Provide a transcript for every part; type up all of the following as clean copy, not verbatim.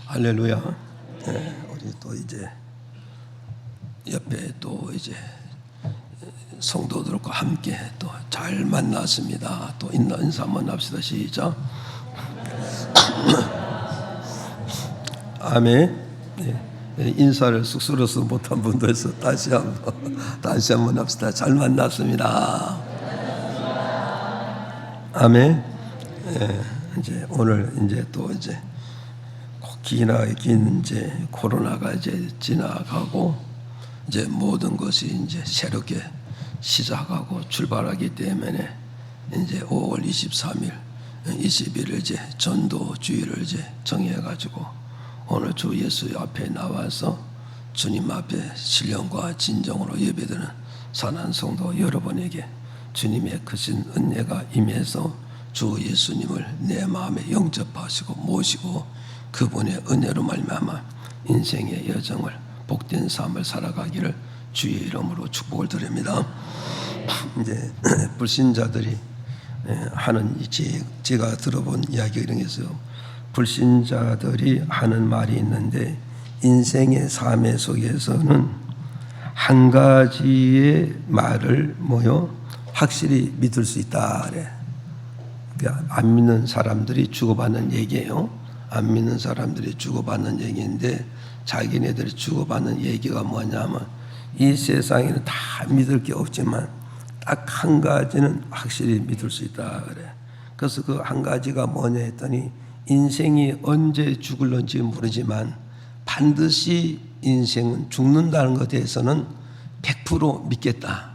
할렐루야. 네, 우리 또 이제 옆에 또 이제 성도들과 함께 또 잘 만났습니다. 또 인사 한번 합시다. 시작. 아멘. 네, 인사를 쑥스러워서 못한 분도 있어. 다시 한번 합시다. 잘 만났습니다. 아멘. 네, 이제 오늘 이제 또 이제 긴 이제 코로나가 이제 지나가고 이제 모든 것이 이제 새롭게 시작하고 출발하기 때문에 이제 5월 23일, 20일 이제 전도 주일을 이제 정해가지고 오늘 주 예수 앞에 나와서 주님 앞에 신령과 진정으로 예배드리는 사랑하는 성도 여러분에게 주님의 크신 은혜가 임해서 주 예수님을 내 마음에 영접하시고 모시고 그분의 은혜로 말미암아 인생의 여정을 복된 삶을 살아가기를 주의 이름으로 축복을 드립니다. 이제 불신자들이 하는 제가 들어본 이야기 중에서 불신자들이 하는 말이 있는데 인생의 삶의 속에서는 한 가지의 말을 확실히 믿을 수 있다 그래. 그러니까 안 믿는 사람들이 주고받는 얘기예요. 안 믿는 사람들이 주고받는 얘기인데 자기네들이 주고받는 얘기가 뭐냐면 이 세상에는 다 믿을 게 없지만 딱 한 가지는 확실히 믿을 수 있다 그래. 그래서 그 한 가지가 뭐냐 했더니 인생이 언제 죽을런지 모르지만 반드시 인생은 죽는다는 것에 대해서는 100% 믿겠다.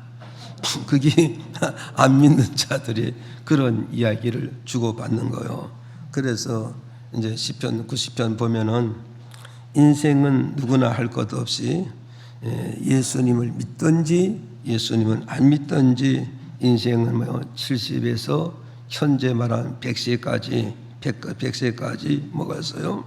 그게 안 믿는 자들이 그런 이야기를 주고받는 거예요. 그래서 이제 시편 90편 보면은 인생은 누구나 할 것 없이 예수님을 믿든지 예수님은 안 믿든지 인생은 70에서 현재 말한 100세까지 뭐가 있어요?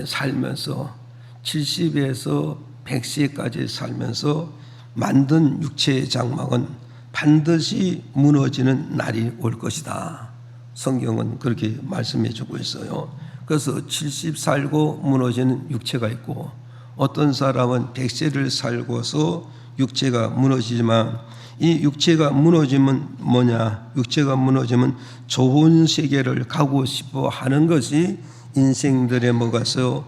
살면서 70에서 100세까지 살면서 만든 육체의 장막은 반드시 무너지는 날이 올 것이다. 성경은 그렇게 말씀해 주고 있어요. 그래서 70 살고 무너지는 육체가 있고 어떤 사람은 100세를 살고서 육체가 무너지지만 이 육체가 무너지면 뭐냐? 육체가 무너지면 좋은 세계를 가고 싶어 하는 것이 인생들의 뭐가서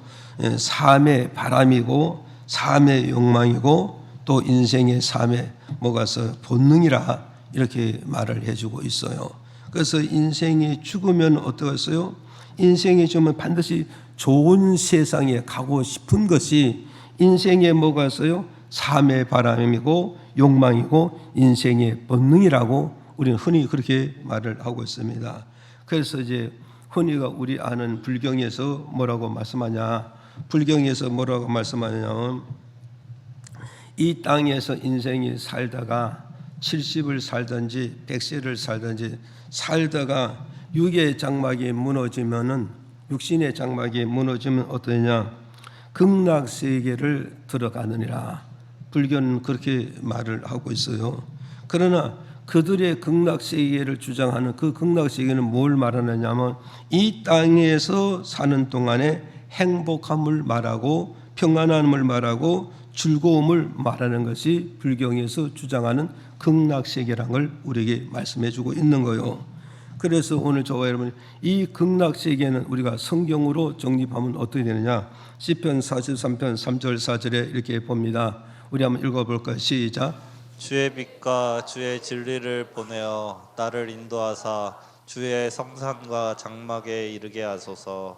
삶의 바람이고 삶의 욕망이고 또 인생의 삶의 뭐가서 본능이라 이렇게 말을 해주고 있어요. 그래서 인생이 죽으면 어떠겠어요? 인생이 죽으면 반드시 좋은 세상에 가고 싶은 것이 인생의 뭐가 있어요? 삶의 바람이고 욕망이고 인생의 본능이라고 우리는 흔히 그렇게 말을 하고 있습니다. 그래서 이제 흔히가 우리 아는 불경에서 뭐라고 말씀하냐? 불경에서 뭐라고 말씀하냐면 이 땅에서 인생이 살다가 70을 살든지 100세를 살든지 살다가 육의 장막이 무너지면은 육신의 장막이 무너지면 어떠냐? 극락세계를 들어가느니라. 불교는 그렇게 말을 하고 있어요. 그러나 그들의 극락세계를 주장하는 그 극락세계는 뭘 말하느냐면 이 땅에서 사는 동안에 행복함을 말하고 평안함을 말하고 즐거움을 말하는 것이 불경에서 주장하는 극락세계라는 걸 우리에게 말씀해 주고 있는 거예요. 그래서 오늘 저와 여러분 이 극락세계는 우리가 성경으로 정립하면 어떻게 되느냐? 시편 43편 3절 4절에 이렇게 봅니다. 우리 한번 읽어볼까요? 시작. 주의 빛과 주의 진리를 보내어 나를 인도하사 주의 성산과 장막에 이르게 하소서.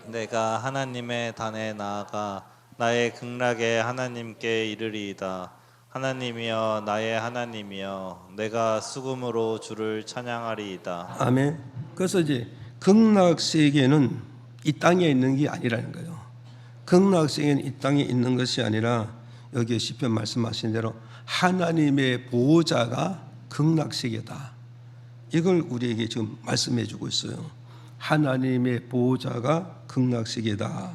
내가 하나님의 단에 나아가 나의 극락에 하나님께 이르리이다. 하나님이여 나의 하나님이여 내가 수금으로 주를 찬양하리이다. 아멘. 그래서 이제 극락세계는 이 땅에 있는 게 아니라는 거예요. 극락세계는 이 땅에 있는 것이 아니라 여기 시편 말씀하신 대로 하나님의 보호자가 극락세계다. 이걸 우리에게 지금 말씀해 주고 있어요. 하나님의 보호자가 극락세계다.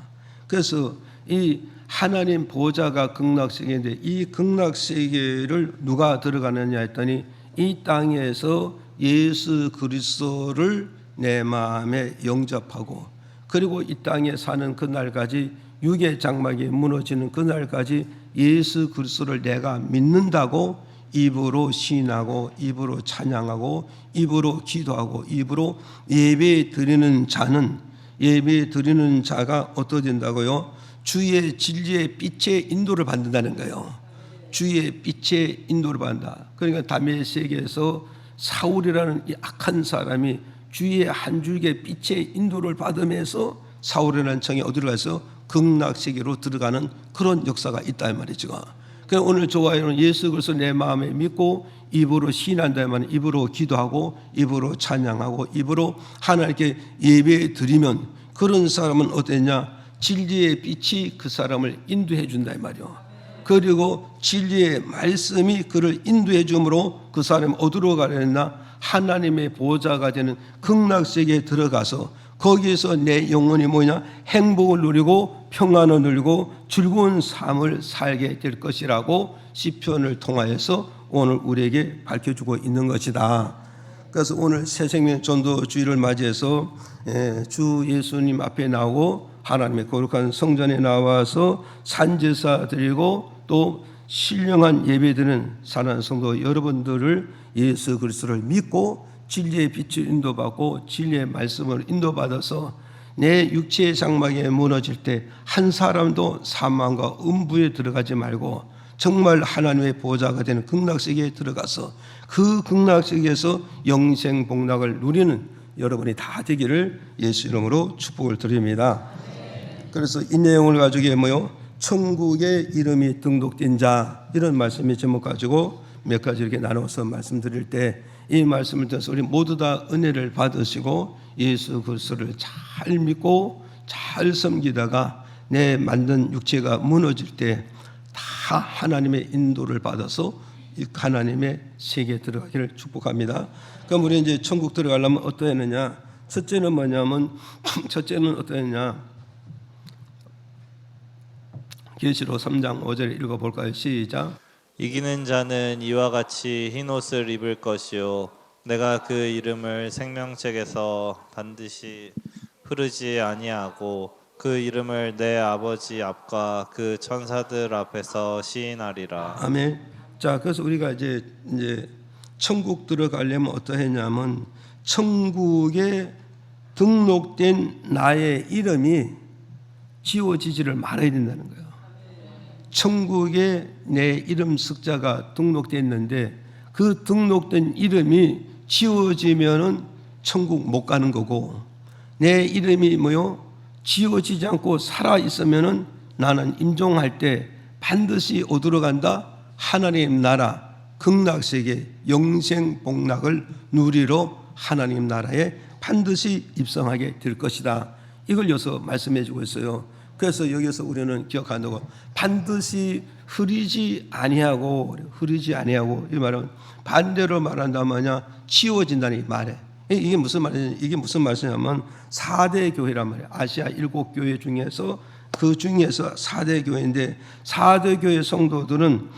그래서 이 하나님 보호자가 극락세계인데 이 극락세계를 누가 들어가느냐 했더니 이 땅에서 예수 그리스도를 내 마음에 영접하고 그리고 이 땅에 사는 그날까지 육의 장막이 무너지는 그날까지 예수 그리스도를 내가 믿는다고 입으로 시인하고 입으로 찬양하고 입으로 기도하고 입으로 예배 드리는 자는, 예배 드리는 자가 어떠진다고요? 주의 진리의 빛의 인도를 받는다는 거예요. 주의 빛의 인도를 받는다. 그러니까 다메섹에서 사울이라는 이 악한 사람이 주의 한 줄기의 빛의 인도를 받으면서 사울이라는 청이 어디로 가서 극락세계로 들어가는 그런 역사가 있다 이 말이죠. 그래서 오늘 저와 예수 그리스도 내 마음에 믿고 입으로 시인한다 하면 입으로 기도하고 입으로 찬양하고 입으로 하나님께 예배 드리면 그런 사람은 어땠냐? 진리의 빛이 그 사람을 인도해 준다 이 말이요. 그리고 진리의 말씀이 그를 인도해 주므로 그 사람이 어디로 가려나? 하나님의 보호자가 되는 극락세계에 들어가서 거기에서 내 영혼이 뭐냐? 행복을 누리고 평안을 누리고 즐거운 삶을 살게 될 것이라고 시편을 통하여서 오늘 우리에게 밝혀주고 있는 것이다. 그래서 오늘 새생명 전도주일을 맞이해서 주 예수님 앞에 나오고 하나님의 거룩한 성전에 나와서 산제사 드리고 또 신령한 예배드리는 사랑하는 성도 여러분들을 예수 그리스도를 믿고 진리의 빛을 인도받고 진리의 말씀을 인도받아서 내 육체의 장막에 무너질 때 한 사람도 사망과 음부에 들어가지 말고 정말 하나님의 보호자가 되는 극락세계에 들어가서 그 극락세계에서 영생 복락을 누리는 여러분이 다 되기를 예수 이름으로 축복을 드립니다. 그래서 이 내용을 가지고 뭐요? 천국의 이름이 등록된 자, 이런 말씀의 제목 가지고 몇 가지 이렇게 나눠서 말씀드릴 때 이 말씀을 통해서 우리 모두 다 은혜를 받으시고 예수 그리스도를 잘 믿고 잘 섬기다가 내 만든 육체가 무너질 때 다 하나님의 인도를 받아서 하나님의 세계에 들어가기를 축복합니다. 그럼 우리 이제 천국 들어가려면 어떠했느냐? 첫째는 뭐냐면 어떠했냐? 계시록 3장 5절 읽어볼까요? 시작. 이기는 자는 이와 같이 흰 옷을 입을 것이요 내가 그 이름을 생명책에서 반드시 흐르지 아니하고 그 이름을 내 아버지 앞과 그 천사들 앞에서 시인하리라. 아멘. 자, 그래서 우리가 이제 천국 들어가려면 어떠했냐면 천국에 등록된 나의 이름이 지워지지를 말아야 된다는 거예요. 천국에 내 이름 숫자가 등록됐는데 그 등록된 이름이 지워지면은 천국 못 가는 거고, 내 이름이 뭐요? 지워지지 않고 살아 있으면은 나는 임종할 때 반드시 어디로 간다? 하나님 나라 극락세계 영생 복락을 누리러 하나님 나라에 반드시 입성하게 될 것이다. 이걸 여기서 말씀해 주고 있어요. 그래서 여기서 우리는 기억한다고, 반드시 흐리지 아니하고 이 말은 반대로 말한다면 치워진다는 이 말에, 이게 무슨 말이냐? 이게 무슨 말씀이냐면 4대 교회란 말이에요. 아시아 7교회 중에서 그 중에서 4대 교회인데 4대 교회 성도들은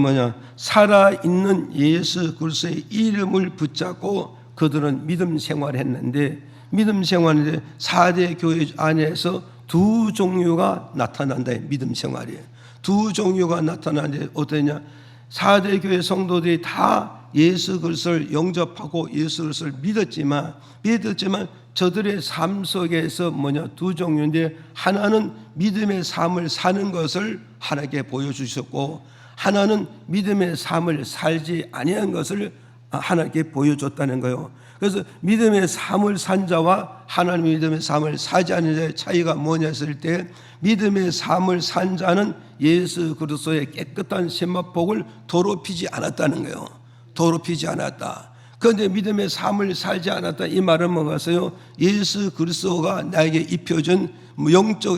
뭐냐? 살아있는 예수 그리스도의 이름을 붙잡고 그들은 믿음 생활했는데, 믿음 생활인데 4대 교회 안에서 두 종류가 나타난다. 믿음 생활이에요. 두 종류가 나타나는데 어떠냐? 4대 교회 성도들이 다 예수 그리스도를 영접하고 예수 그리스도를 믿었지만 저들의 삶 속에서 뭐냐? 두 종류인데, 하나는 믿음의 삶을 사는 것을 하나님께 보여주셨고, 하나는 믿음의 삶을 살지 아니한 것을 하나님께 보여줬다는 거예요. 그래서 믿음의 삶을 산 자와 하나님의 믿음의 삶을 사지 않는 자의 차이가 뭐냐 했을 때, 믿음의 삶을 산 자는 예수 그리스도의 깨끗한 세마폭을 더럽히지 않았다는 거예요. 더럽히지 않았다. 그런데 믿음의 삶을 살지 않았다, 이 말은 뭐겠어요? 예수 그리스도가 나에게 입혀준 영적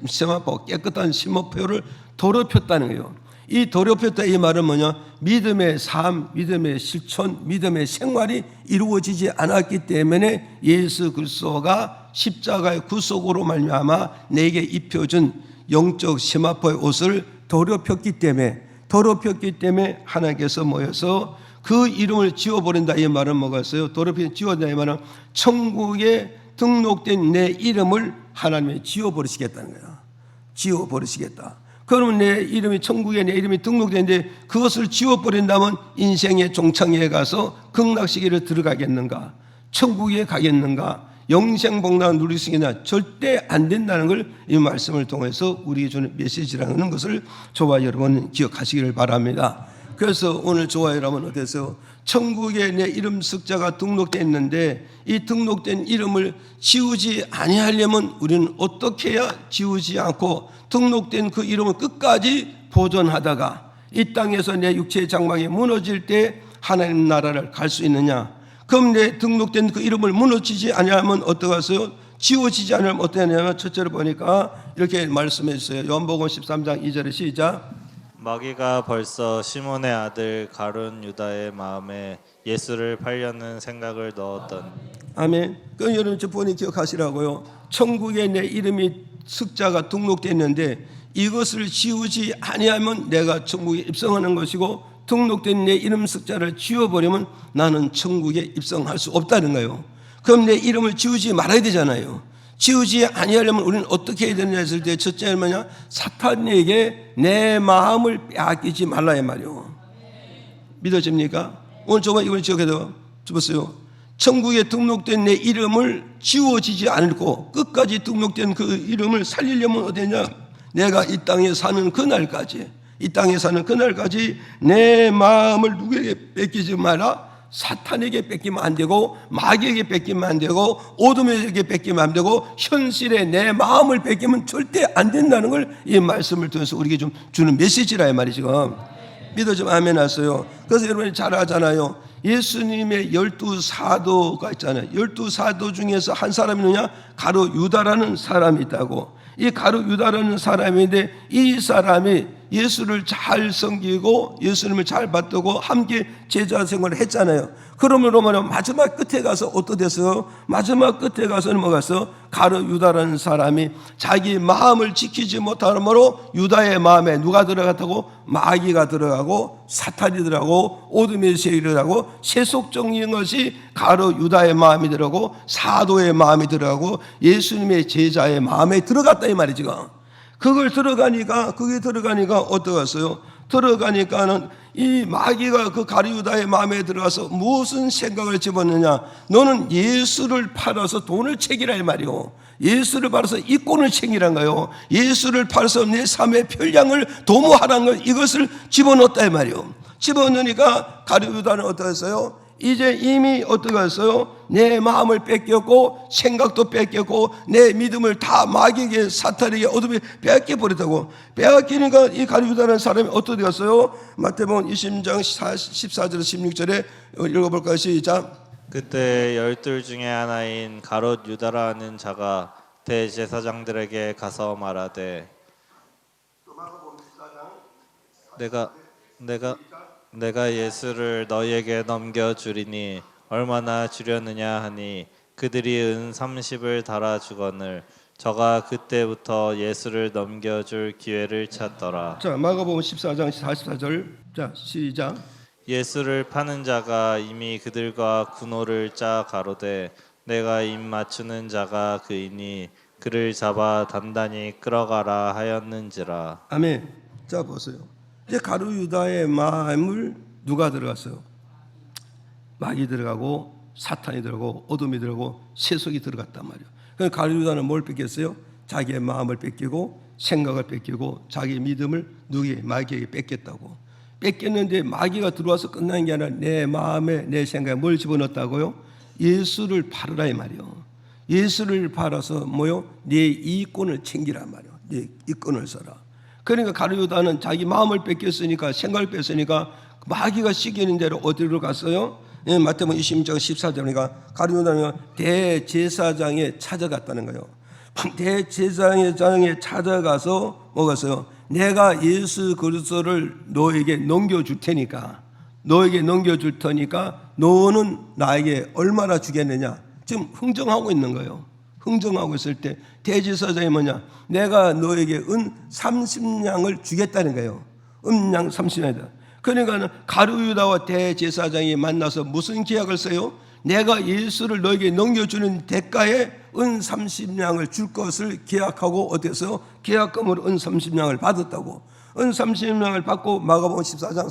세마포, 깨끗한 세마포를 더럽혔다는 거예요. 이 더럽혔다 이 말은 뭐냐? 믿음의 삶, 믿음의 실천, 믿음의 생활이 이루어지지 않았기 때문에 예수 그리스도가 십자가의 구속으로 말미암아 내게 입혀준 영적 세마포의 옷을 더럽혔기 때문에 하나님께서 모여서 그 이름을 지워버린다 이 말은 뭐겠어요? 더럽히 지워다 이 말은 천국에 등록된 내 이름을 하나님이 지워버리시겠다는 거야. 지워버리시겠다. 그러면 내 이름이 천국에 내 이름이 등록되는데 그것을 지워버린다면 인생의 종창에 가서 극락시계를 들어가겠는가? 천국에 가겠는가? 영생복락을 누릴 수 있느냐? 절대 안 된다는 걸 이 말씀을 통해서 우리에게 주는 메시지라는 것을 저와 여러분 기억하시기를 바랍니다. 그래서 오늘 저와 여러분 어때서 천국에 내 이름 숫자가 등록되어 있는데 이 등록된 이름을 지우지 아니하려면 우리는 어떻게 해야 지우지 않고 등록된 그 이름을 끝까지 보존하다가 이 땅에서 내 육체의 장막이 무너질 때 하나님 나라를 갈 수 있느냐? 그럼 내 등록된 그 이름을 무너지지 아니하면 어떠하세요? 지워지지 않으면 어떠냐면 첫째로 보니까 이렇게 말씀해 주세요. 요한복음 13장 2절에 시작. 마귀가 벌써 시몬의 아들 가룟 유다의 마음에 예수를 팔려는 생각을 넣었던. 아멘. 그 여러분 저 본인 기억하시라고요. 천국에 내 이름이 숫자가 등록됐는데 이것을 지우지 아니하면 내가 천국에 입성하는 것이고 등록된 내 이름 숫자를 지워버리면 나는 천국에 입성할 수 없다는 거예요. 그럼 내 이름을 지우지 말아야 되잖아요. 지우지 아니하려면 우리는 어떻게 해야 되느냐 했을 때 첫째는 뭐냐? 사탄에게 내 마음을 빼앗기지 말라 이 말이요. 믿어집니까? 오늘 저와 이걸 기억해서 보세요. 천국에 등록된 내 이름을 지워지지 않고 끝까지 등록된 그 이름을 살리려면 어디냐? 내가 이 땅에 사는 그날까지 내 마음을 누구에게 뺏기지 마라. 사탄에게 뺏기면 안 되고 마귀에게 뺏기면 안 되고 어둠에게 뺏기면 안 되고 현실에 내 마음을 뺏기면 절대 안 된다는 걸 이 말씀을 통해서 우리에게 좀 주는 메시지라 이 말이 지금 믿어 좀 아멘 하세요. 그래서 여러분이 잘 아잖아요. 예수님의 12사도가 있잖아요. 12사도 중에서 한 사람이 누구냐? 가룟 유다라는 사람이 있다고. 이 가룟 유다라는 사람인데 이 사람이 예수를 잘 섬기고 예수님을 잘 받들고 함께 제자 생활을 했잖아요. 그러므로 말하면 마지막 끝에 가서 어떠됐어요? 마지막 끝에 가서는 뭐가 있어? 가룟 유다라는 사람이 자기 마음을 지키지 못하므로 유다의 마음에 누가 들어갔다고? 마귀가 들어가고 사탄이 들어가고 어둠의 세력이 들어가고 세속적인 것이 가룟 유다의 마음이 들어가고 사도의 마음이 들어가고 예수님의 제자의 마음에 들어갔다 이 말이지. 그게 들어가니까 어떠겠어요? 들어가니까는 이 마귀가 그 가룟 유다의 마음에 들어가서 무슨 생각을 집었느냐? 너는 예수를 팔아서 돈을 챙기라 이 말이요. 예수를 팔아서 이권을 챙기란 거요. 예수를 팔아서 내 삶의 편량을 도모하라는 걸 이것을 집어넣었다 이 말이요. 집어넣으니까 가룟 유다는 어떠했어요? 이제 이미 어떻게 했어요? 내 마음을 뺏겼고 생각도 뺏겼고 내 믿음을 다 마귀에게 사탄에게 어둠에 뺏겨버렸다고. 빼앗기니까 이 가룟 유다라는 사람이 어떻게 됐어요? 마태복음 20장 14절 16절에 읽어볼까요? 시작. 그때 12 중에 하나인 가롯 유다라는 자가 대제사장들에게 가서 말하되 내가 예수를 너희에게 넘겨주리니 얼마나 주려느냐 하니 그들이 은 30을 달아주거늘 저가 그때부터 예수를 넘겨줄 기회를 찾더라. 자, 마가복음 14장 44절. 자, 시작. 예수를 파는 자가 이미 그들과 군호를 짜 가로되 내가 입 맞추는 자가 그이니 그를 잡아 단단히 끌어가라 하였는지라. 아멘. 자, 보세요. 이제 가룟 유다의 마음을 누가 들어갔어요? 마귀 들어가고 사탄이 들어가고 어둠이 들어가고 세속이 들어갔단 말이에요. 그래서 가룟 유다는 뭘 뺏겼어요? 자기의 마음을 뺏기고 생각을 뺏기고 자기 믿음을 누구에게? 마귀에게 뺏겼다고. 뺏겼는데 마귀가 들어와서 끝난 게 아니라 내 마음에 내 생각에 뭘 집어넣었다고요? 예수를 팔으라 이 말이요. 예수를 팔아서 뭐요? 네 이권을 챙기란 말이요. 네 이권을 써라. 그러니까 가룟 유다는 자기 마음을 뺏겼으니까 생각을 뺐으니까 마귀가 시키는 대로 어디로 갔어요? 마태복음 20장 14절이니까 가룟 유다는 대제사장에 찾아갔다는 거예요. 대제사장에 찾아가서 뭐갔어요? 내가 예수 그리스도를 너에게 넘겨줄 테니까 너는 나에게 얼마나 주겠느냐? 지금 흥정하고 있는 거예요. 흥정하고 있을 때 대제사장이 뭐냐? 내가 너에게 은 30냥을 주겠다는 거예요. 은양 30냥이다. 그러니까 가룟 유다와 대제사장이 만나서 무슨 계약을 써요? 내가 예수를 너에게 넘겨주는 대가에 은 30냥을 줄 것을 계약하고 어때서 계약금으로 은 30냥을 받았다고. 은 30냥을 받고 마가복음 14장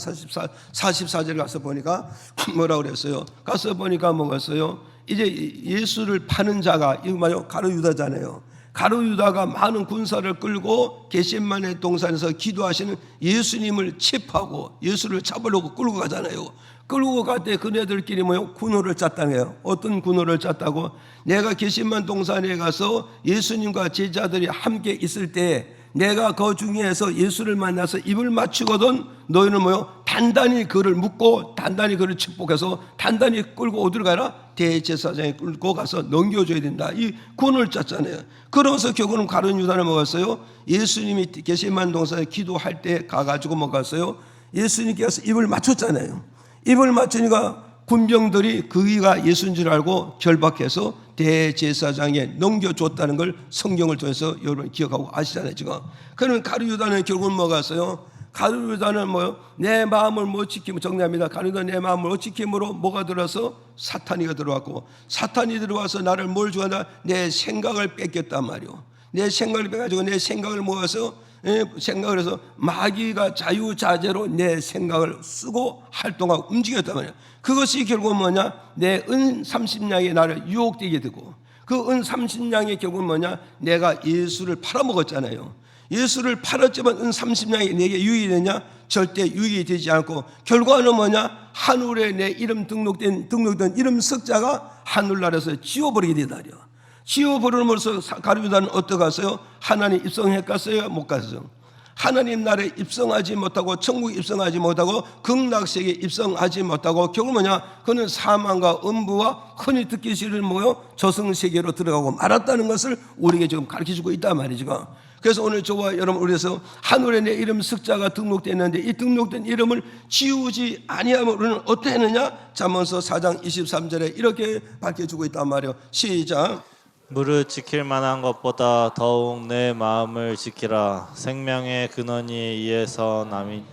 44절에 가서 보니까 뭐라고 그랬어요? 가서 보니까 뭐겠어요? 이제 예수를 파는 자가 이거 말이요 가룟 유다잖아요. 가룟 유다가 많은 군사를 끌고 겟세마네 동산에서 기도하시는 예수님을 체포하고 예수를 잡으려고 끌고 가잖아요. 끌고 갈 때 그네들끼리 뭐요? 군호를 짰다는 거예요. 어떤 군호를 짰다고? 내가 겟세마네 동산에 가서 예수님과 제자들이 함께 있을 때 내가 그 중에서 예수를 만나서 입을 맞추거든 너희는 뭐요? 단단히 그를 묶고 단단히 그를 축복해서 단단히 끌고 어디로 가라? 대제사장에 끌고 가서 넘겨줘야 된다. 이 군을 짰잖아요. 그러면서 결국은 가룟 유다를 먹었어요. 예수님이 겟세마네 동산에 기도할 때 가가지고 먹었어요. 예수님께서 입을 맞췄잖아요. 입을 맞추니까 군병들이 그가 예수인 줄 알고 결박해서 대제사장에 넘겨줬다는 걸 성경을 통해서 여러분 기억하고 아시잖아요 지금. 그러면 가룟 유다는 결국은 뭐갔어요? 가룟 유다는 뭐요? 내 마음을 못 지키면 정리합니다. 가룟 유다는 내 마음을 못 지킴으로 뭐가 들어서 사탄이가 들어왔고 사탄이 들어와서 나를 뭘 주었나? 내 생각을 뺏겼단 말이요. 내 생각을 빼가지고 내 생각을 모아서 생각을 해서 마귀가 자유자재로 내 생각을 쓰고 활동하고 움직였단 말이야. 그것이 결국은 뭐냐? 내 은 30냥이 나를 유혹되게 되고 그 은 30냥이 결국은 뭐냐? 내가 예수를 팔아먹었잖아요. 예수를 팔았지만 은 30냥이 내게 유익이 되냐? 절대 유익이 되지 않고 결과는 뭐냐? 하늘에 내 이름 등록된 이름 석자가 하늘나라에서 지워버리게 되다리요. 지워버림으로써 가룟 유다는 어떻게 갔어요? 하나님 입성했겠어요? 못 갔어요. 하나님 나라에 입성하지 못하고 천국에 입성하지 못하고 극락세계에 입성하지 못하고 결국 뭐냐? 그는 사망과 음부와 흔히 듣기 싫은 뭐요? 저승세계로 들어가고 말았다는 것을 우리에게 지금 가르쳐주고 있단 말이죠. 그래서 오늘 저와 여러분 우리에서 하늘에 내 이름 석자가 등록됐는데 이 등록된 이름을 지우지 아니하면 우리는 어떻게 했느냐? 잠언서 4장 23절에 이렇게 밝혀주고 있단 말이에요. 시작. 무릇 지킬 만한 것보다 더욱 내 마음을 지키라. 생명의 근원이 이에서 남이.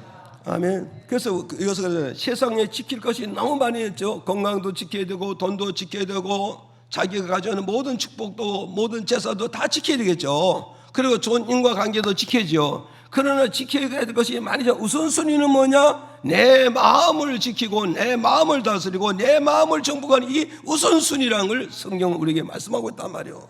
아멘. 그래서 이것을 세상에 지킬 것이 너무 많이 있죠. 건강도 지켜야 되고 돈도 지켜야 되고 자기가 가져오는 모든 축복도 모든 제사도 다 지켜야 되겠죠. 그리고 좋은 인과관계도 지켜야죠. 그러나 지켜야 될 것이 많이죠. 우선순위는 뭐냐? 내 마음을 지키고 내 마음을 다스리고 내 마음을 정복하는 이 우선순위라는 걸 성경은 우리에게 말씀하고 있단 말이에요.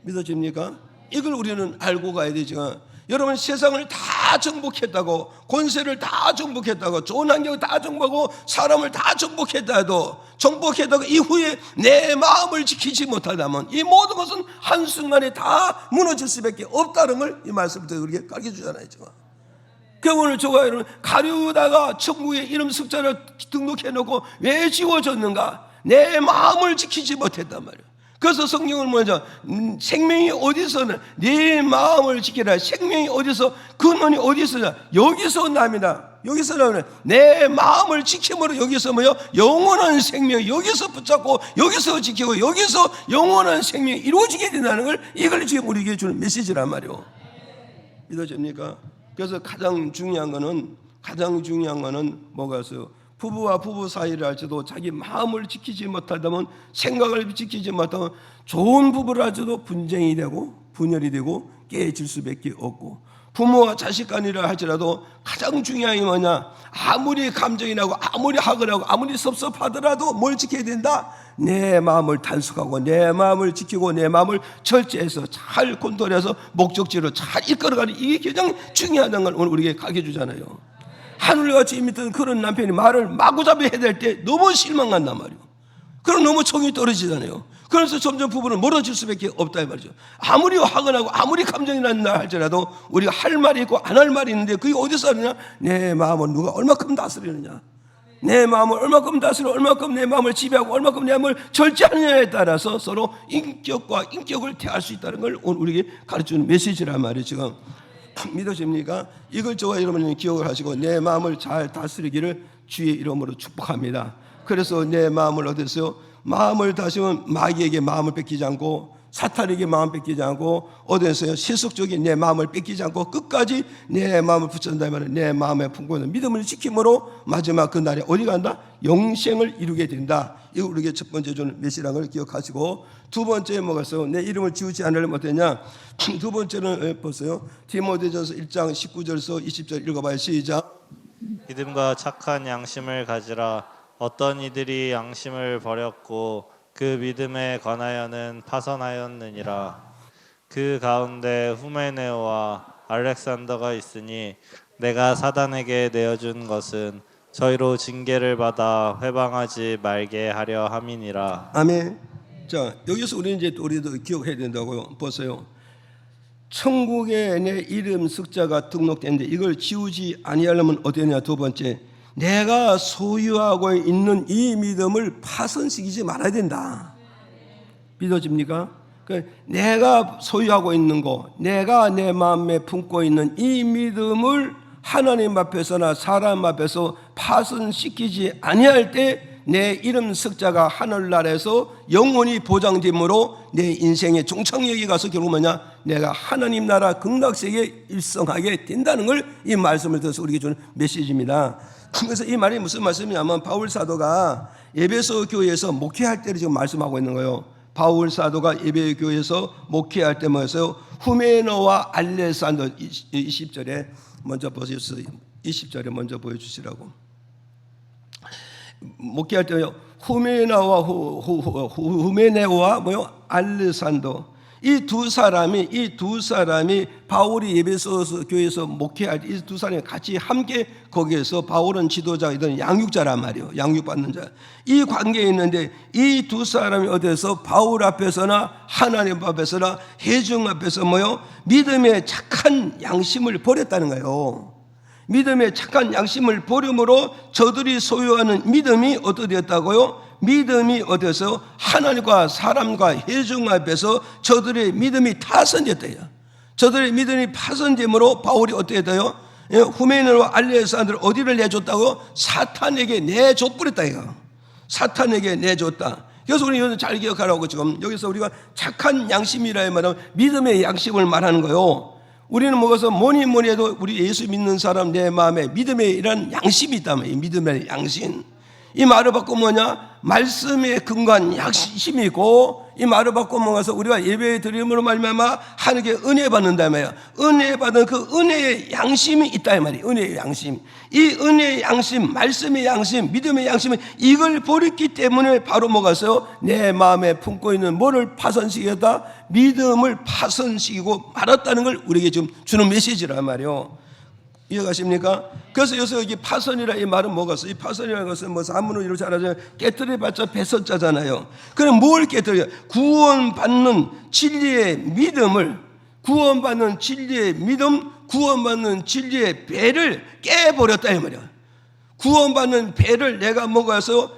믿어집니까? 이걸 우리는 알고 가야 되죠. 여러분 세상을 다 정복했다고 권세를 다 정복했다고 좋은 환경을 다 정복하고 사람을 다 정복했다 해도 정복했다고 이후에 내 마음을 지키지 못하다면 이 모든 것은 한순간에 다 무너질 수밖에 없다는 걸 이 말씀부터 우리에게 가르쳐주잖아요. 그 오늘 저와 여러분 가룟 유다가 천국의 이름 숫자를 등록해놓고 왜 지워졌는가? 내 마음을 지키지 못했단 말이에요. 그래서 성경은 뭐죠? 생명이 어디서는 네 마음을 지키라. 생명이 어디서 근원이 어디서냐? 여기서 납니다. 여기서 나오는 내 마음을 지킴으로 여기서 뭐요? 영원한 생명 여기서 붙잡고 여기서 지키고 여기서 영원한 생명이 이루어지게 된다는 걸 이걸 지금 우리에게 주는 메시지란 말이에요. 믿어집니까? 그래서 가장 중요한 거는 뭐가 있어요? 부부와 부부 사이를 할지도 자기 마음을 지키지 못하다면 생각을 지키지 못하면 좋은 부부를 할지도 분쟁이 되고 분열이 되고 깨질 수밖에 없고 부모와 자식 간이라 할지라도 가장 중요한 게 뭐냐? 아무리 감정이 나고 아무리 학을 하고 아무리 섭섭하더라도 뭘 지켜야 된다? 내 마음을 단속하고 내 마음을 지키고 내 마음을 절제해서 잘 컨트롤해서 목적지로 잘 이끌어가는 이게 가장 중요하다는 걸 오늘 우리에게 가르쳐 주잖아요. 하늘같이 임했던 그런 남편이 말을 마구잡이 해야 될 때 너무 실망한단 말이에요. 그럼 너무 정이 떨어지잖아요. 그래서 점점 부부는 멀어질 수밖에 없다 이 말이죠. 아무리 화가 아무리 감정이 난다 할지라도 우리가 할 말이 있고 안 할 말이 있는데 그게 어디서 하느냐? 내 마음을 누가 얼마큼 다스리느냐? 내 마음을 얼마큼 다스리고 얼마큼 내 마음을 지배하고 얼마큼 내 마음을 절제하느냐에 따라서 서로 인격과 인격을 대할 수 있다는 걸 오늘 우리에게 가르치는 메시지란 말이에요. 지금 믿으십니까? 이걸 저와 여러분이 기억을 하시고 내 마음을 잘 다스리기를 주의 이름으로 축복합니다. 그래서 내 마음을 어땠어요? 마음을 다스리면 마귀에게 마음을 뺏기지 않고 사탄에게 마음 뺏기지 않고 어디에서요? 세속적인 내 마음을 뺏기지 않고 끝까지 내 마음을 붙잡는다면 내 마음에 품고 있는 믿음을 지킴으로 마지막 그 날에 어디 간다? 영생을 이루게 된다. 이거 우리에게 첫 번째 주는 메시라는 걸 기억하시고, 두 번째 뭐겠어요? 내 이름을 지우지 않으려면 어떠냐? 두 번째는 보세요. 디모데전서 1장 19절에서 20절 읽어봐요. 시작. 믿음과 착한 양심을 가지라. 어떤 이들이 양심을 버렸고 그 믿음에 관하여는 파선하였느니라. 그 가운데 후메네오와 알렉산더가 있으니 내가 사단에게 내어준 것은 저희로 징계를 받아 회방하지 말게 하려 함이니라. 아멘. 자, 여기서 우리도 기억해야 된다고요. 보세요. 천국에 내 이름 숫자가 등록되는데 이걸 지우지 아니하려면 어떠냐? 두 번째, 내가 소유하고 있는 이 믿음을 파손시키지 말아야 된다. 믿어집니까? 내가 소유하고 있는 거, 내가 내 마음에 품고 있는 이 믿음을 하나님 앞에서나 사람 앞에서 파손시키지 아니할 때 내 이름 석자가 하늘나라에서 영원히 보장됨으로 내 인생의 종착역에 가서 결국 뭐냐? 내가 하나님 나라 극락세계에 입성하게 된다는 걸 이 말씀을 들어서 우리에게 주는 메시지입니다. 그래서 이 말이 무슨 말씀이냐면 바울 사도가 에베소 교회에서 목회할 때를 지금 말씀하고 있는 거예요. 바울 사도가 에베소 교회에서 목회할 때 뭐였어요? 후메노와 알레산더 20절에 먼저 보여주세요. 20절에 먼저 보여주시라고. 목회할 때요. 후메네오와 뭐요? 알레산더 이 두 사람이 바울이 에베소 교회에서 목회할 때 이 두 사람이 같이 함께 거기에서 바울은 지도자이든 양육자란 말이에요. 양육받는 자. 이 관계에 있는데 이 두 사람이 어디서 바울 앞에서나 하나님 앞에서나 회중 앞에서 뭐요? 믿음의 착한 양심을 버렸다는 거예요. 믿음의 착한 양심을 버림으로 저들이 소유하는 믿음이 어떻게 되었다고요? 믿음이 어디서 하나님과 사람과 회중 앞에서 저들의 믿음이 파손됐대요. 저들의 믿음이 파손됨으로 바울이 어떻게 돼요? 후메네와 알레산더를 어디를 내줬다고? 사탄에게 내줘버렸다 이거. 사탄에게 내줬다. 그래서 우리 이것을 잘 기억하라고 지금 여기서 우리가 착한 양심이라 말하면 믿음의 양심을 말하는 거예요. 우리는 먹어서 뭐니 해도 우리 예수 믿는 사람 내 마음에 믿음의 이런 양심이 있다면 믿음의 양심. 이 말을 바꿔 뭐냐? 말씀의 근간 양심이고 이 말을 바꿔 먹어서 우리가 예배 드림으로 말미암아 하나님께 은혜 받는다며요. 은혜 받은 그 은혜의 양심이 있다 이 말이에요. 은혜의 양심. 이 은혜의 양심, 말씀의 양심, 믿음의 양심은 이걸 버렸기 때문에 바로 먹어서 내 마음에 품고 있는 뭐를 파손시켰다? 믿음을 파손시키고 말았다는 걸 우리에게 지금 주는 메시지란 말이에요. 이해가십니까? 그래서 여기서 여기 파손이라 이 말은 뭐겠어요? 이 파손이라는 것은 뭐 산문으로 이렇게 잘하잖아요. 깨뜨려봤자 배선자잖아요. 그럼 뭘 깨뜨려? 구원받는 진리의 믿음을, 구원받는 진리의 믿음, 구원받는 진리의 배를 깨버렸다 이 말이야. 구원받는 배를 내가 먹어서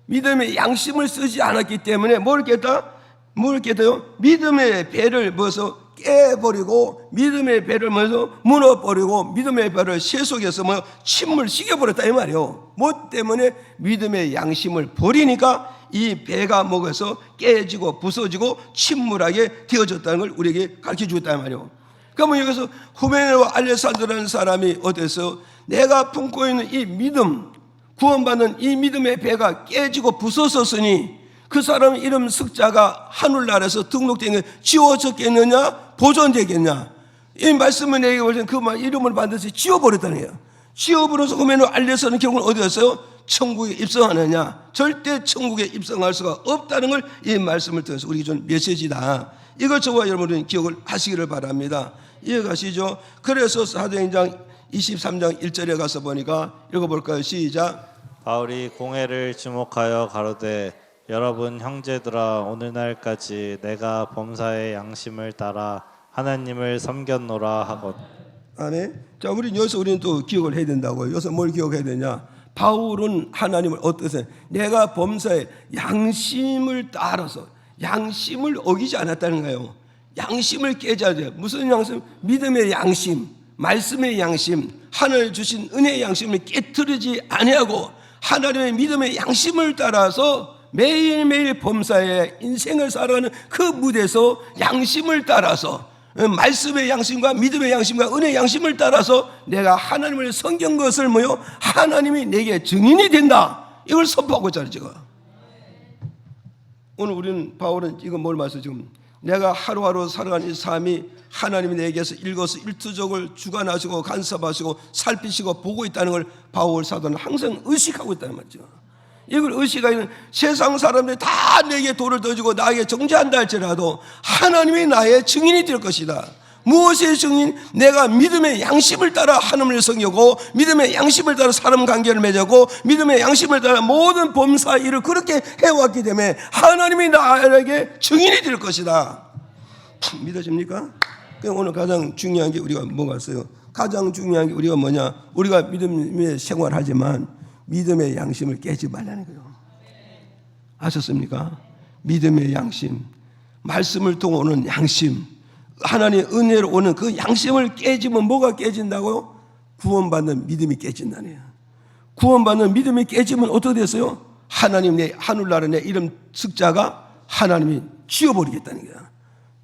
믿음의 양심을 쓰지 않았기 때문에 뭘 깼다? 뭘 깼어요? 믿음의 배를 먹어서 깨버리고 믿음의 배를 먼저 무너버리고 믿음의 배를 세속에서 뭐 침을 식여버렸다 이 말이에요. 뭐 때문에 믿음의 양심을 버리니까 이 배가 먹어서 깨지고 부서지고 침몰하게 되어졌다는 걸 우리에게 가르쳐 주었다 이 말이에요. 그러면 여기서 후메네와 알레산더라는 사람이 어디서 내가 품고 있는 이 믿음, 구원받는 이 믿음의 배가 깨지고 부서졌으니 그 사람 이름 석자가 하늘나라에서 등록된 게 지워졌겠느냐 보존되겠냐? 이 말씀을 내게 볼 때는 그 이름을 반드시 지워버렸다는 거예요. 지워버려서 후메네와 알레산더는 결국은 어디 갔어요? 천국에 입성하느냐? 절대 천국에 입성할 수가 없다는 걸 이 말씀을 통해서 우리에게 준 메시지다. 이걸 저와 여러분은 기억을 하시기를 바랍니다. 이해가시죠? 그래서 사도행전 23장 1절에 가서 보니까 읽어볼까요? 시작. 바울이 공회를 주목하여 가로되 여러분 형제들아 오늘날까지 내가 범사의 양심을 따라 하나님을 섬겼노라 하거든. 아멘. 자, 우리는 또 기억을 해야 된다고요. 여기서 뭘 기억해야 되냐? 바울은 하나님을 어떠세요? 내가 범사의 양심을 따라서 양심을 어기지 않았다는 거예요. 양심을 깨져야 돼요. 무슨 양심? 믿음의 양심, 말씀의 양심, 하늘 주신 은혜의 양심을 깨트리지 아니하고 하나님의 믿음의 양심을 따라서 매일매일 범사에 인생을 살아가는 그 무대에서 양심을 따라서, 말씀의 양심과 믿음의 양심과 은혜의 양심을 따라서 내가 하나님을 섬긴 것을 뭐요? 하나님이 내게 증인이 된다. 이걸 선포하고자 하는 제가. 오늘 우리는 바울은 이거 뭘 말해서 지금 내가 하루하루 살아가는 이 삶이 하나님이 내게서 일거수일투족을 주관하시고 간섭하시고 살피시고 보고 있다는 걸 바울 사도는 항상 의식하고 있다는 말이죠. 이걸 의식하는 세상 사람들이 다 내게 돌을 던지고 나에게 정죄한다 할지라도 하나님이 나의 증인이 될 것이다. 무엇의 증인? 내가 믿음의 양심을 따라 하나님을 섬기고 믿음의 양심을 따라 사람 관계를 맺고 믿음의 양심을 따라 모든 범사 일을 그렇게 해왔기 때문에 하나님이 나에게 증인이 될 것이다. 믿어집니까? 오늘 가장 중요한 게 우리가 뭐가 있어요? 가장 중요한 게 우리가 뭐냐? 우리가 믿음의 생활하지만 믿음의 양심을 깨지 말라는 거예요. 아셨습니까? 믿음의 양심, 말씀을 통해 오는 양심, 하나님의 은혜로 오는 그 양심을 깨지면 뭐가 깨진다고요? 구원받는 믿음이 깨진다네요. 구원받는 믿음이 깨지면 어떻게 됐어요? 하나님 내 하늘나라 내 이름 숫자가 하나님이 지워버리겠다는 거야.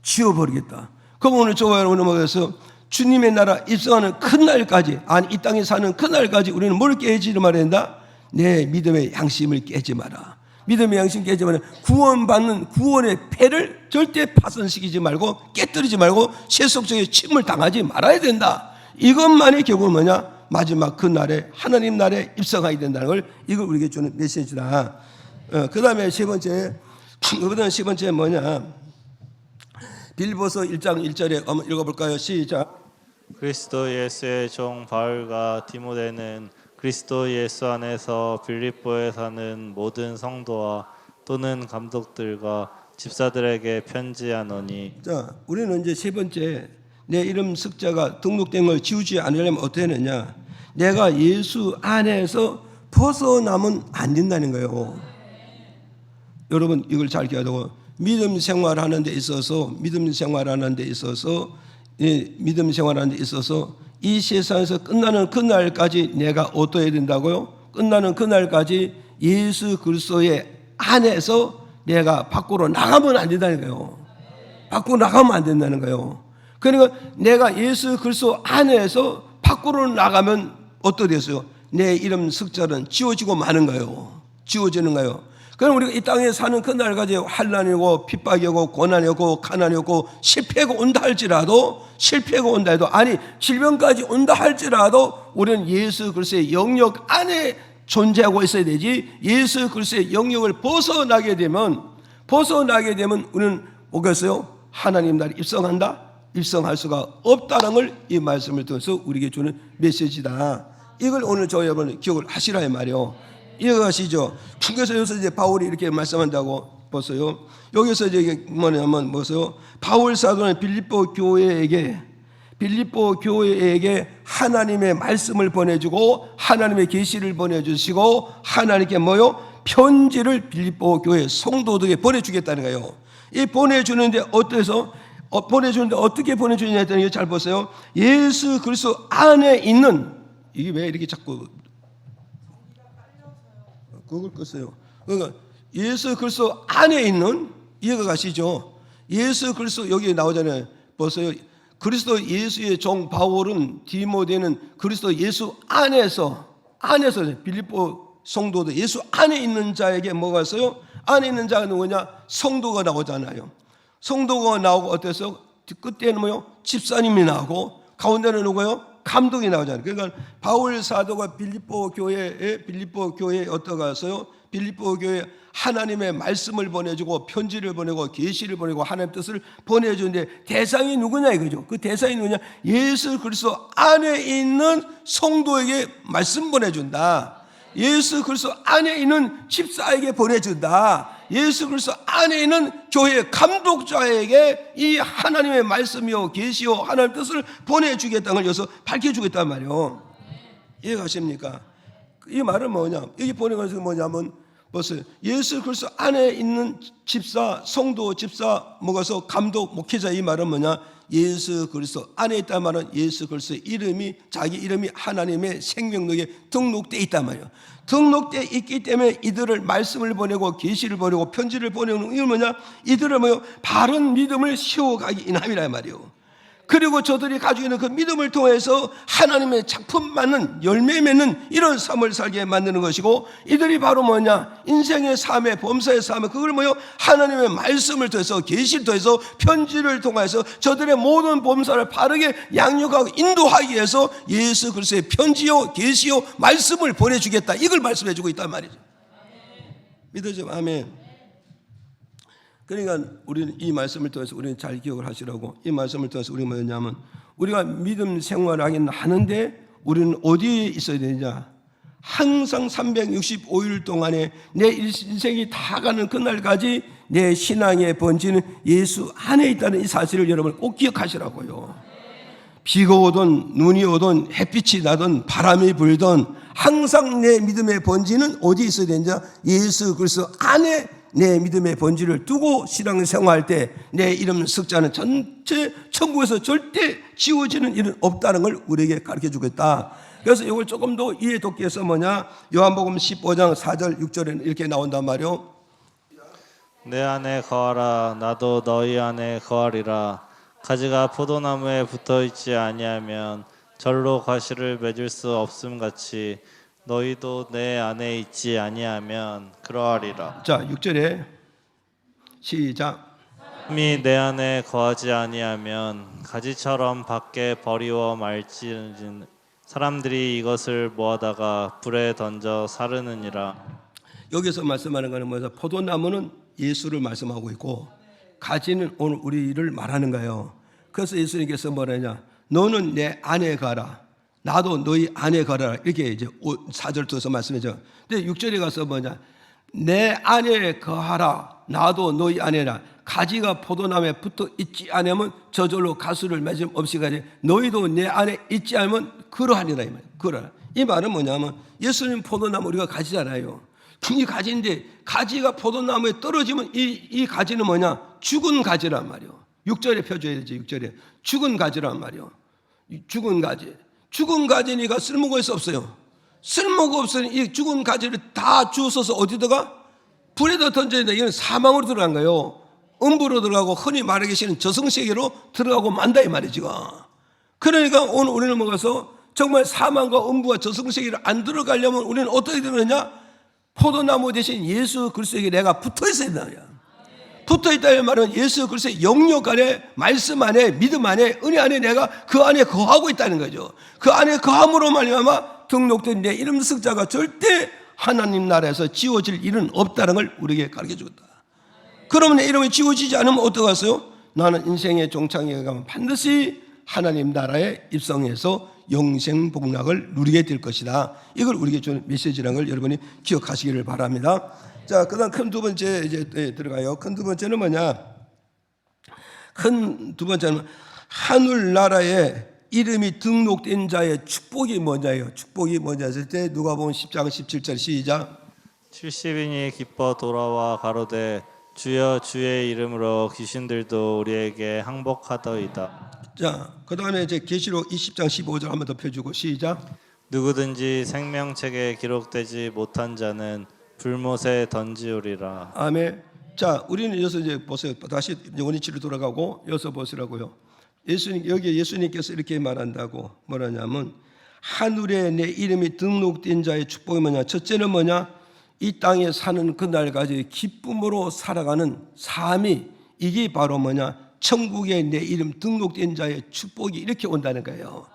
지워버리겠다. 그럼 오늘 저와 여러분은 뭐겠어요? 주님의 나라 입성하는 큰 날까지, 아니 이 땅에 사는 큰 날까지 우리는 뭘 깨지를 말해야 된다? 내 믿음의 양심을 깨지 마라. 믿음의 양심 깨지 마라. 구원받는 구원의 패를 절대 파손시키지 말고 깨뜨리지 말고 세속적인 침을 당하지 말아야 된다. 이것만이 결국은 뭐냐? 마지막 그 날에 하나님 나라에 입성하게 된다는 걸 이걸 우리에게 주는 메시지다. 그 다음에 세 번째 뭐냐? 빌립보서 1장 1절에 한번 읽어볼까요? 시작. 그리스도 예수의 종 바울과 디모데는 그리스도 예수 안에서 빌립보에 사는 모든 성도와 또는 감독들과 집사들에게 편지하노니. 자, 우리는 이제 세 번째 내 이름 숫자가 등록된 걸 지우지 않으려면 어떻게 하느냐? 내가 예수 안에서 벗어나면 안 된다는 거예요. 여러분 이걸 잘 기억하고 믿음 생활하는 데 있어서 믿음 생활하는 데 있어서 이 세상에서 끝나는 그날까지 내가 어떠해야 된다고요? 끝나는 그날까지 예수 그리스도의 안에서 내가 밖으로 나가면 안 된다는 거예요. 밖으로 나가면 안 된다는 거예요. 그러니까 내가 예수 그리스도 안에서 밖으로 나가면 어떻게 됐어요? 내 이름 숫자는 지워지고 마는 거예요. 지워지는 거예요. 그럼 우리가 이 땅에 사는 그날까지 환난이고 핍박이고 고난이고 가난이고 실패가 온다 할지라도 아니 질병까지 온다 할지라도 우리는 예수 그리스도의 영역 안에 존재하고 있어야 되지. 예수 그리스도의 영역을 벗어나게 되면 우리는 뭐겠어요? 하나님 나라에 입성할 수가 없다는 걸 이 말씀을 통해서 우리에게 주는 메시지다. 이걸 오늘 저희 여러분 기억을 하시라 이 말이요. 이해가시죠? 그래서 여기서 이제 바울이 이렇게 말씀한다고 보세요. 여기서 이제 뭐냐면 보세요. 바울 사도는 빌립보 교회에게 하나님의 말씀을 보내주고 하나님의 계시를 보내주시고 하나님께 편지를 빌립보 교회 성도들에게 보내주겠다는 거예요. 이 보내주는데 어떻게 보내주느냐 했더니 잘 보세요. 예수 그리스도 안에 있는, 이게 왜 이렇게 자꾸 그걸 껐어요. 그러니까 예수 그리스도 안에 있는, 이해가 가시죠? 예수 그리스도 여기 나오잖아요. 보세요. 그리스도 예수의 종 바울은 디모데는 그리스도 예수 안에서 빌립보 성도들 예수 안에 있는 자에게 뭐가 있어요? 안에 있는 자가 누구냐? 성도가 나오잖아요. 성도가 나오고 어때서 끝에는 집사님이 나오고 가운데는 누구요? 감독이 나오잖아요. 그러니까 바울 사도가 빌립보 교회에 어떠가서요? 빌립보 교회에 하나님의 말씀을 보내주고 편지를 보내고 계시를 보내고 하나님의 뜻을 보내주는데 대상이 누구냐 이거죠. 그 대상이 누구냐? 예수 그리스도 안에 있는 성도에게 말씀 보내준다. 예수 그리스도 안에 있는 집사에게 보내준다. 예수 그리스도 안에 있는 교회 감독자에게 이 하나님의 말씀이요 계시요 하나님의 뜻을 보내주겠다는 걸 여기서 밝혀주겠단 말이에요. 이해가십니까? 이 말은 뭐냐? 여기 보낸 것은 뭐냐면 보세요. 예수 그리스도 안에 있는 집사, 성도, 집사, 먹어서 감독, 목회자 이 말은 뭐냐? 예수 그리스도 안에 있단 말은 예수 그리스도의 이름이 자기 이름이 하나님의 생명록에 등록되어 있단 말이에요. 등록되어 있기 때문에 이들을 말씀을 보내고 계시를 보내고 편지를 보내는 이유는 뭐냐? 이들을 뭐요? 바른 믿음을 세워가기 인함이라 말이에요. 그리고 저들이 가지고 있는 그 믿음을 통해서 하나님의 작품 맞는 열매 맺는 이런 삶을 살게 만드는 것이고, 이들이 바로 뭐냐? 인생의 삶에 범사의 삶에 그걸 뭐요? 하나님의 말씀을 통해서 계시를 통해서 편지를 통해서 저들의 모든 범사를 바르게 양육하고 인도하기 위해서 예수 그리스도의 편지요 계시요 말씀을 보내주겠다, 이걸 말씀해주고 있단 말이죠. 믿으죠? 아멘. 그러니까 우리는 이 말씀을 통해서 우리는 잘 기억을 하시라고, 이 말씀을 통해서 우리가 뭐냐면, 우리가 믿음 생활을 하긴 하는데 우리는 어디에 있어야 되느냐? 항상 365일 동안에 내 인생이 다 가는 그날까지 내 신앙의 번지는 예수 안에 있다는 이 사실을 여러분 꼭 기억하시라고요. 비가 오든 눈이 오든 햇빛이 나든 바람이 불든 항상 내 믿음의 번지는 어디에 있어야 되느냐? 예수 그리스도 안에 내 믿음의 본질을 두고 신앙생활할 때 내 이름 석자는 전체 천국에서 절대 지워지는 일은 없다는 걸 우리에게 가르쳐 주겠다. 그래서 이걸 조금 더 이해 돕기 위해서 뭐냐? 요한복음 15장 4절 6절에는 이렇게 나온단 말이요. 내 안에 거하라 나도 너희 안에 거하리라. 가지가 포도나무에 붙어있지 아니하면 절로 가시를 맺을 수 없음 같이 너희도 내 안에 있지 아니하면 그러하리라. 자, 6절에 시작. 사람이 내 안에 거하지 아니하면 가지처럼 밖에 버리워 말지는 사람들이 이것을 모아다가 불에 던져 사르느니라. 여기서 말씀하는 것은 뭐냐? 포도나무는 예수를 말씀하고 있고 가지는 오늘 우리를 말하는 거예요. 그래서 예수님께서 뭐라냐? 너는 내 안에 가라. 나도 너희 안에 가라. 이렇게 이제 4절 통해서 말씀해줘. 근데 6절에 가서 뭐냐? 내 안에 거하라. 나도 너희 안에라. 가지가 포도나무에 붙어 있지 않으면 저절로 가수를 맺음 없이 가지. 너희도 내 안에 있지 않으면 그러하리라. 이 말. 그러라. 이 말은 뭐냐면 예수님 포도나무 우리가 가지잖아요. 이 가지인데 가지가 포도나무에 떨어지면 이 가지는 뭐냐? 죽은 가지란 말이요. 6절에 펴줘야 되지. 6절에 죽은 가지란 말이요. 죽은 가지. 죽은 가지니까 쓸모가 있어 없어요? 쓸모가 없으니 이 죽은 가지를 다 주워서 어디다가? 불에다 던져야 돼. 이건 사망으로 들어간 거예요. 음부로 들어가고 흔히 말하기 싫은 저승세계로 들어가고 만다 이 말이지. 그러니까 오늘 우리는 먹어서 정말 사망과 음부와 저승세계로 안 들어가려면 우리는 어떻게 되느냐? 포도나무 대신 예수 그리스도에게 내가 붙어 있어야 된다. 붙어 있다는 말은 예수 그리스도의 영역 안에, 말씀 안에, 믿음 안에, 은혜 안에 내가 그 안에 거하고 있다는 거죠. 그 안에 거함으로 말미암아 등록된 내 이름 석자가 절대 하나님 나라에서 지워질 일은 없다는 걸 우리에게 가르쳐 주었다. 그러면 내 이름이 지워지지 않으면 어떡하세요? 나는 인생의 종착역에 가면 반드시 하나님 나라에 입성해서 영생 복락을 누리게 될 것이다. 이걸 우리에게 주는 메시지라는 걸 여러분이 기억하시기를 바랍니다. 자, 그다음 큰 두 번째 이제 들어가요. 큰 두 번째는 뭐냐? 큰 두 번째는 하늘 나라에 이름이 등록된 자의 축복이 뭐냐요? 축복이 뭐냐 했을 때 누가복음 10장 17절 시작. 70인이 기뻐 돌아와 가로되 주여 주의 이름으로 귀신들도 우리에게 항복하더이다. 자, 그다음에 이제 계시록 20장 15절 한번 더 펴주고 시작. 누구든지 생명책에 기록되지 못한 자는 불못에 던지우리라. 아멘. 자, 우리는 여기서 이제 보세요. 다시 원위치로 돌아가고 여기서 보시라고요. 예수님, 여기 예수님께서 이렇게 말한다고. 뭐라냐면 하늘에 내 이름이 등록된 자의 축복이 뭐냐? 첫째는 뭐냐? 이 땅에 사는 그날까지 기쁨으로 살아가는 삶이, 이게 바로 뭐냐? 천국에 내 이름 등록된 자의 축복이 이렇게 온다는 거예요.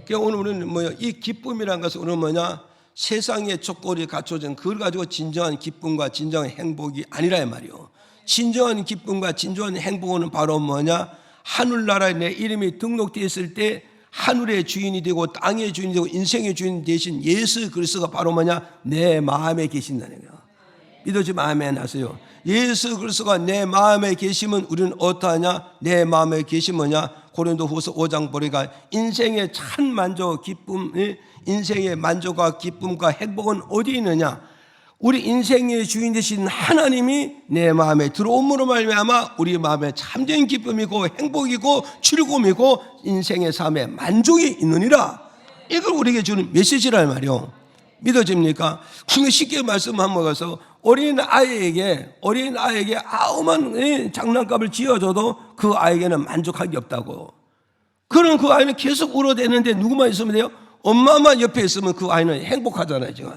그러니까 오늘 우리는 뭐야? 이 기쁨이란 것은 오늘 뭐냐? 세상의 조건이 갖춰진 그걸 가지고 진정한 기쁨과 진정한 행복이 아니라 말이요. 진정한 기쁨과 진정한 행복은 바로 뭐냐? 하늘나라에 내 이름이 등록되어 있을 때 하늘의 주인이 되고 땅의 주인이 되고 인생의 주인 대신 예수 그리스도가 바로 뭐냐? 내 마음에 계신다는 거예요. 믿어지면 아멘 하세요. 예수 그리스도가 내 마음에 계시면 우리는 어떠하냐? 내 마음에 계시면 뭐냐? 고린도후서 5장 보니까 인생의 참 만족, 기쁨, 인생의 만족과 기쁨과 행복은 어디 있느냐? 우리 인생의 주인 되신 하나님이 내 마음에 들어옴으로 말미암아 우리 마음에 참된 기쁨이고 행복이고 즐거움이고 인생의 삶에 만족이 있느니라. 이걸 우리에게 주는 메시지란 말이요. 믿어집니까? 쉽게 말씀한 먹어서 어린 아이에게 아무만 장난감을 지어줘도 그 아이에게는 만족하기 없다고. 그럼 그 아이는 계속 울어대는데 누구만 있으면 돼요? 엄마만 옆에 있으면 그 아이는 행복하잖아요, 지금.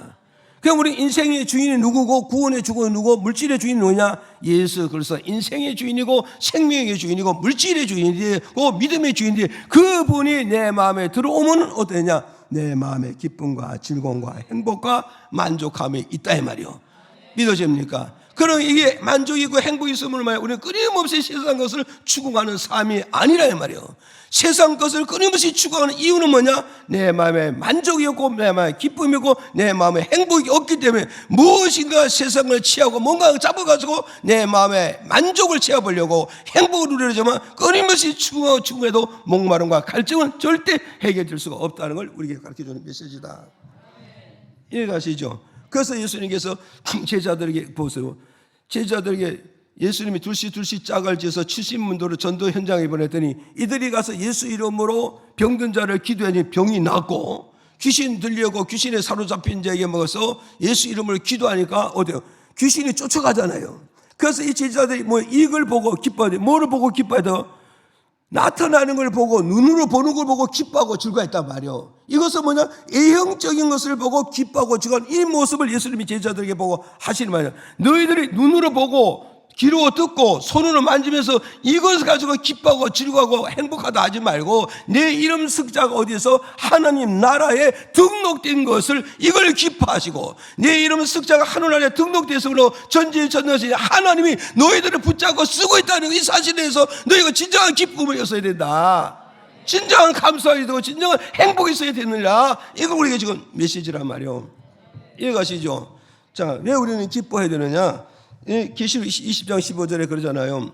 그럼 우리 인생의 주인이 누구고 구원의 주인이 누구고 물질의 주인이 누구냐? 예수. 그래서 인생의 주인이고 생명의 주인이고 물질의 주인이고 믿음의 주인이 그분이 내 마음에 들어오면 어떠냐? 내 마음에 기쁨과 즐거움과 행복과 만족함이 있다 이 말이요. 믿어집니까? 그럼 이게 만족이고 행복이 있으면 말이야 우리는 끊임없이 세상 것을 추구하는 삶이 아니라 이 말이요. 세상 것을 끊임없이 추구하는 이유는 뭐냐? 내 마음에 만족이 없고 내 마음에 기쁨이 없고 내 마음에 행복이 없기 때문에 무엇인가 세상을 취하고 뭔가 잡아가지고 내 마음에 만족을 취해보려고 행복을 누리려지만 끊임없이 추구해도 목마름과 갈증은 절대 해결될 수가 없다는 걸 우리에게 가르쳐주는 메시지다. 이해가시죠? 그래서 예수님께서 제자들에게 보세요. 제자들에게 예수님이 둘씩 짝을 지어서 70문도로 전도 현장에 보냈더니 이들이 가서 예수 이름으로 병든 자를 기도하니 병이 낫고 귀신 들려고 귀신에 사로잡힌 자에게 먹어서 예수 이름으로 기도하니까 어때요? 귀신이 쫓아가잖아요. 그래서 이 제자들이 이걸 보고 기뻐야 돼. 뭐를 보고 기뻐야 돼요? 나타나는 걸 보고 눈으로 보는 걸 보고 기뻐하고 즐거워했단 말이에요. 이것은 뭐냐? 예형적인 것을 보고 기뻐하고 즐거운 이 모습을 예수님이 제자들에게 보고 하시는 말이에요. 너희들이 눈으로 보고 귀로 듣고 손으로 만지면서 이것을 가지고 기뻐하고 즐거워하고 행복하다 하지 말고 내 이름 숫자가 어디서 하나님 나라에 등록된 것을 이걸 기뻐하시고 내 이름 숫자가 하늘나라에 등록돼서로 전지전능하신 하나님이 너희들을 붙잡고 쓰고 있다는 이 사실에 대해서 너희가 진정한 기쁨을 있어야 된다. 진정한 감사가 되고 진정한 행복이 있어야 되느니라. 이거 우리가 지금 메시지란 말이에요. 이해가시죠? 자, 왜 우리는 기뻐해야 되느냐? 계시록 20장 15절에 그러잖아요.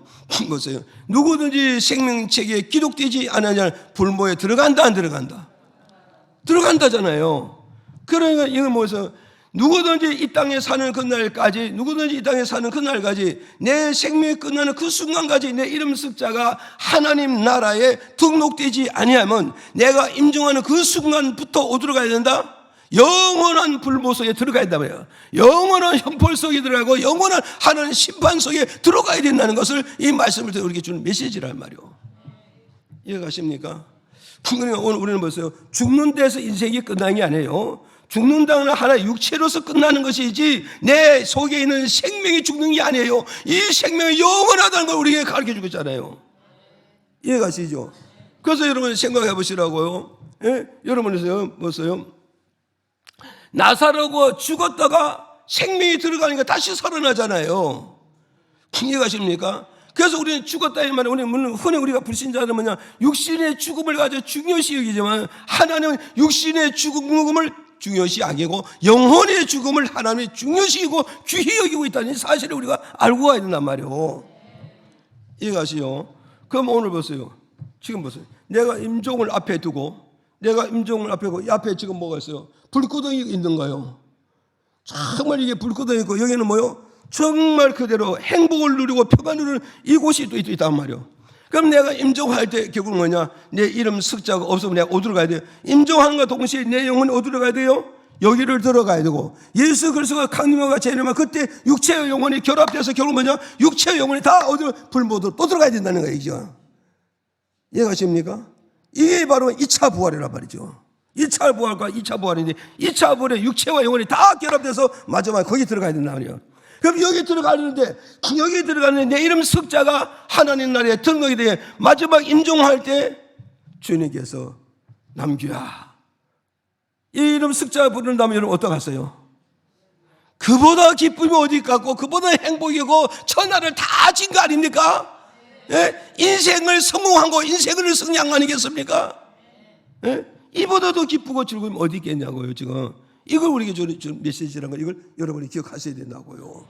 보세요. 누구든지 생명책에 기록되지 않으냐 불모에 들어간다 안 들어간다? 들어간다잖아요. 그러니까 이건 뭐죠? 누구든지 이 땅에 사는 그날까지 내 생명이 끝나는 그 순간까지 내 이름 숫자가 하나님 나라에 등록되지 아니하면 내가 임종하는 그 순간부터 어디로 가야 된다? 영원한 불모 속에 들어가야 된다고요. 영원한 형벌 속에 들어가고 영원한 하나님 심판 속에 들어가야 된다는 것을 이 말씀을 통해 우리에게 주는 메시지란 말이에요. 이해가십니까? 그러니까 오늘 우리는 보세요. 죽는 데서 인생이 끝나는 게 아니에요. 죽는다는 하나의 육체로서 끝나는 것이지 내 속에 있는 생명이 죽는 게 아니에요. 이 생명이 영원하다는 걸 우리에게 가르쳐주고 있잖아요. 이해가시죠? 그래서 여러분 생각해 보시라고요. 예? 여러분 보세요. 나사로가 죽었다가 생명이 들어가니까 다시 살아나잖아요. 이해가십니까? 그래서 우리는 죽었다 이 말은 우리는 흔히 우리가 불신자는 뭐냐 육신의 죽음을 가지고 중요시 여기지만 하나님은 육신의 죽음을 중요시 여기고 영혼의 죽음을 하나님이 중요시 여기고 귀히 여기고 있다는 사실을 우리가 알고 가야 된단 말이에요. 이해가시죠? 그럼 오늘 보세요. 지금 보세요. 내가 임종을 앞에 두고 이 앞에 지금 뭐가 있어요? 불구덩이 있는 거예요. 정말 이게 불구덩이 있고 여기는 뭐요? 정말 그대로 행복을 누리고 평안을 누리는 이곳이 또 있단 말이에요. 그럼 내가 임종할 때 결국 뭐냐? 내 이름 숫자가 없으면 내가 어디로 가야 돼요? 임종하는과 동시에 내 영혼이 어디로 가야 돼요? 여기를 들어가야 되고 예수 그리스도가 강림과 같이 일어나면 그때 육체와 영혼이 결합돼서 결국 뭐냐? 육체와 영혼이 다 어디로 불모드로 또 들어가야 된다는 거예요. 이해가십니까? 이게 바로 2차 부활이란 말이죠. 1차 부활과 2차 부활인데 2차 부활에 육체와 영혼이 다 결합돼서 마지막에 거기 들어가야 된단 말이에요. 그럼 여기 들어가는데 내 이름 숫자가 하나님 나라에 등록이 돼 마지막 임종할 때 주님께서 남규야 이 이름 숫자 부른다면 여러분 어떡하세요? 그보다 기쁨이 어디 있겠고 그보다 행복이고 천하를 다 진 거 아닙니까? 예? 인생을 성공하고 인생을 승리한 거 아니겠습니까? 예? 이보다 더 기쁘고 즐거움이 어디 있겠냐고요 지금. 이걸 우리에게 주는 메시지라는 걸 이걸 여러분이 기억하셔야 된다고요.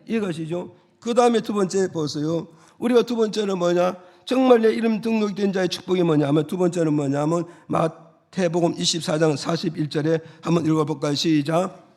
이해가시죠? 그 다음에 두 번째 보세요. 우리가 두 번째는 뭐냐? 정말 내 이름 등록된 자의 축복이 뭐냐면 두 번째는 뭐냐면 마태복음 24장 41절에 한번 읽어볼까요? 시작.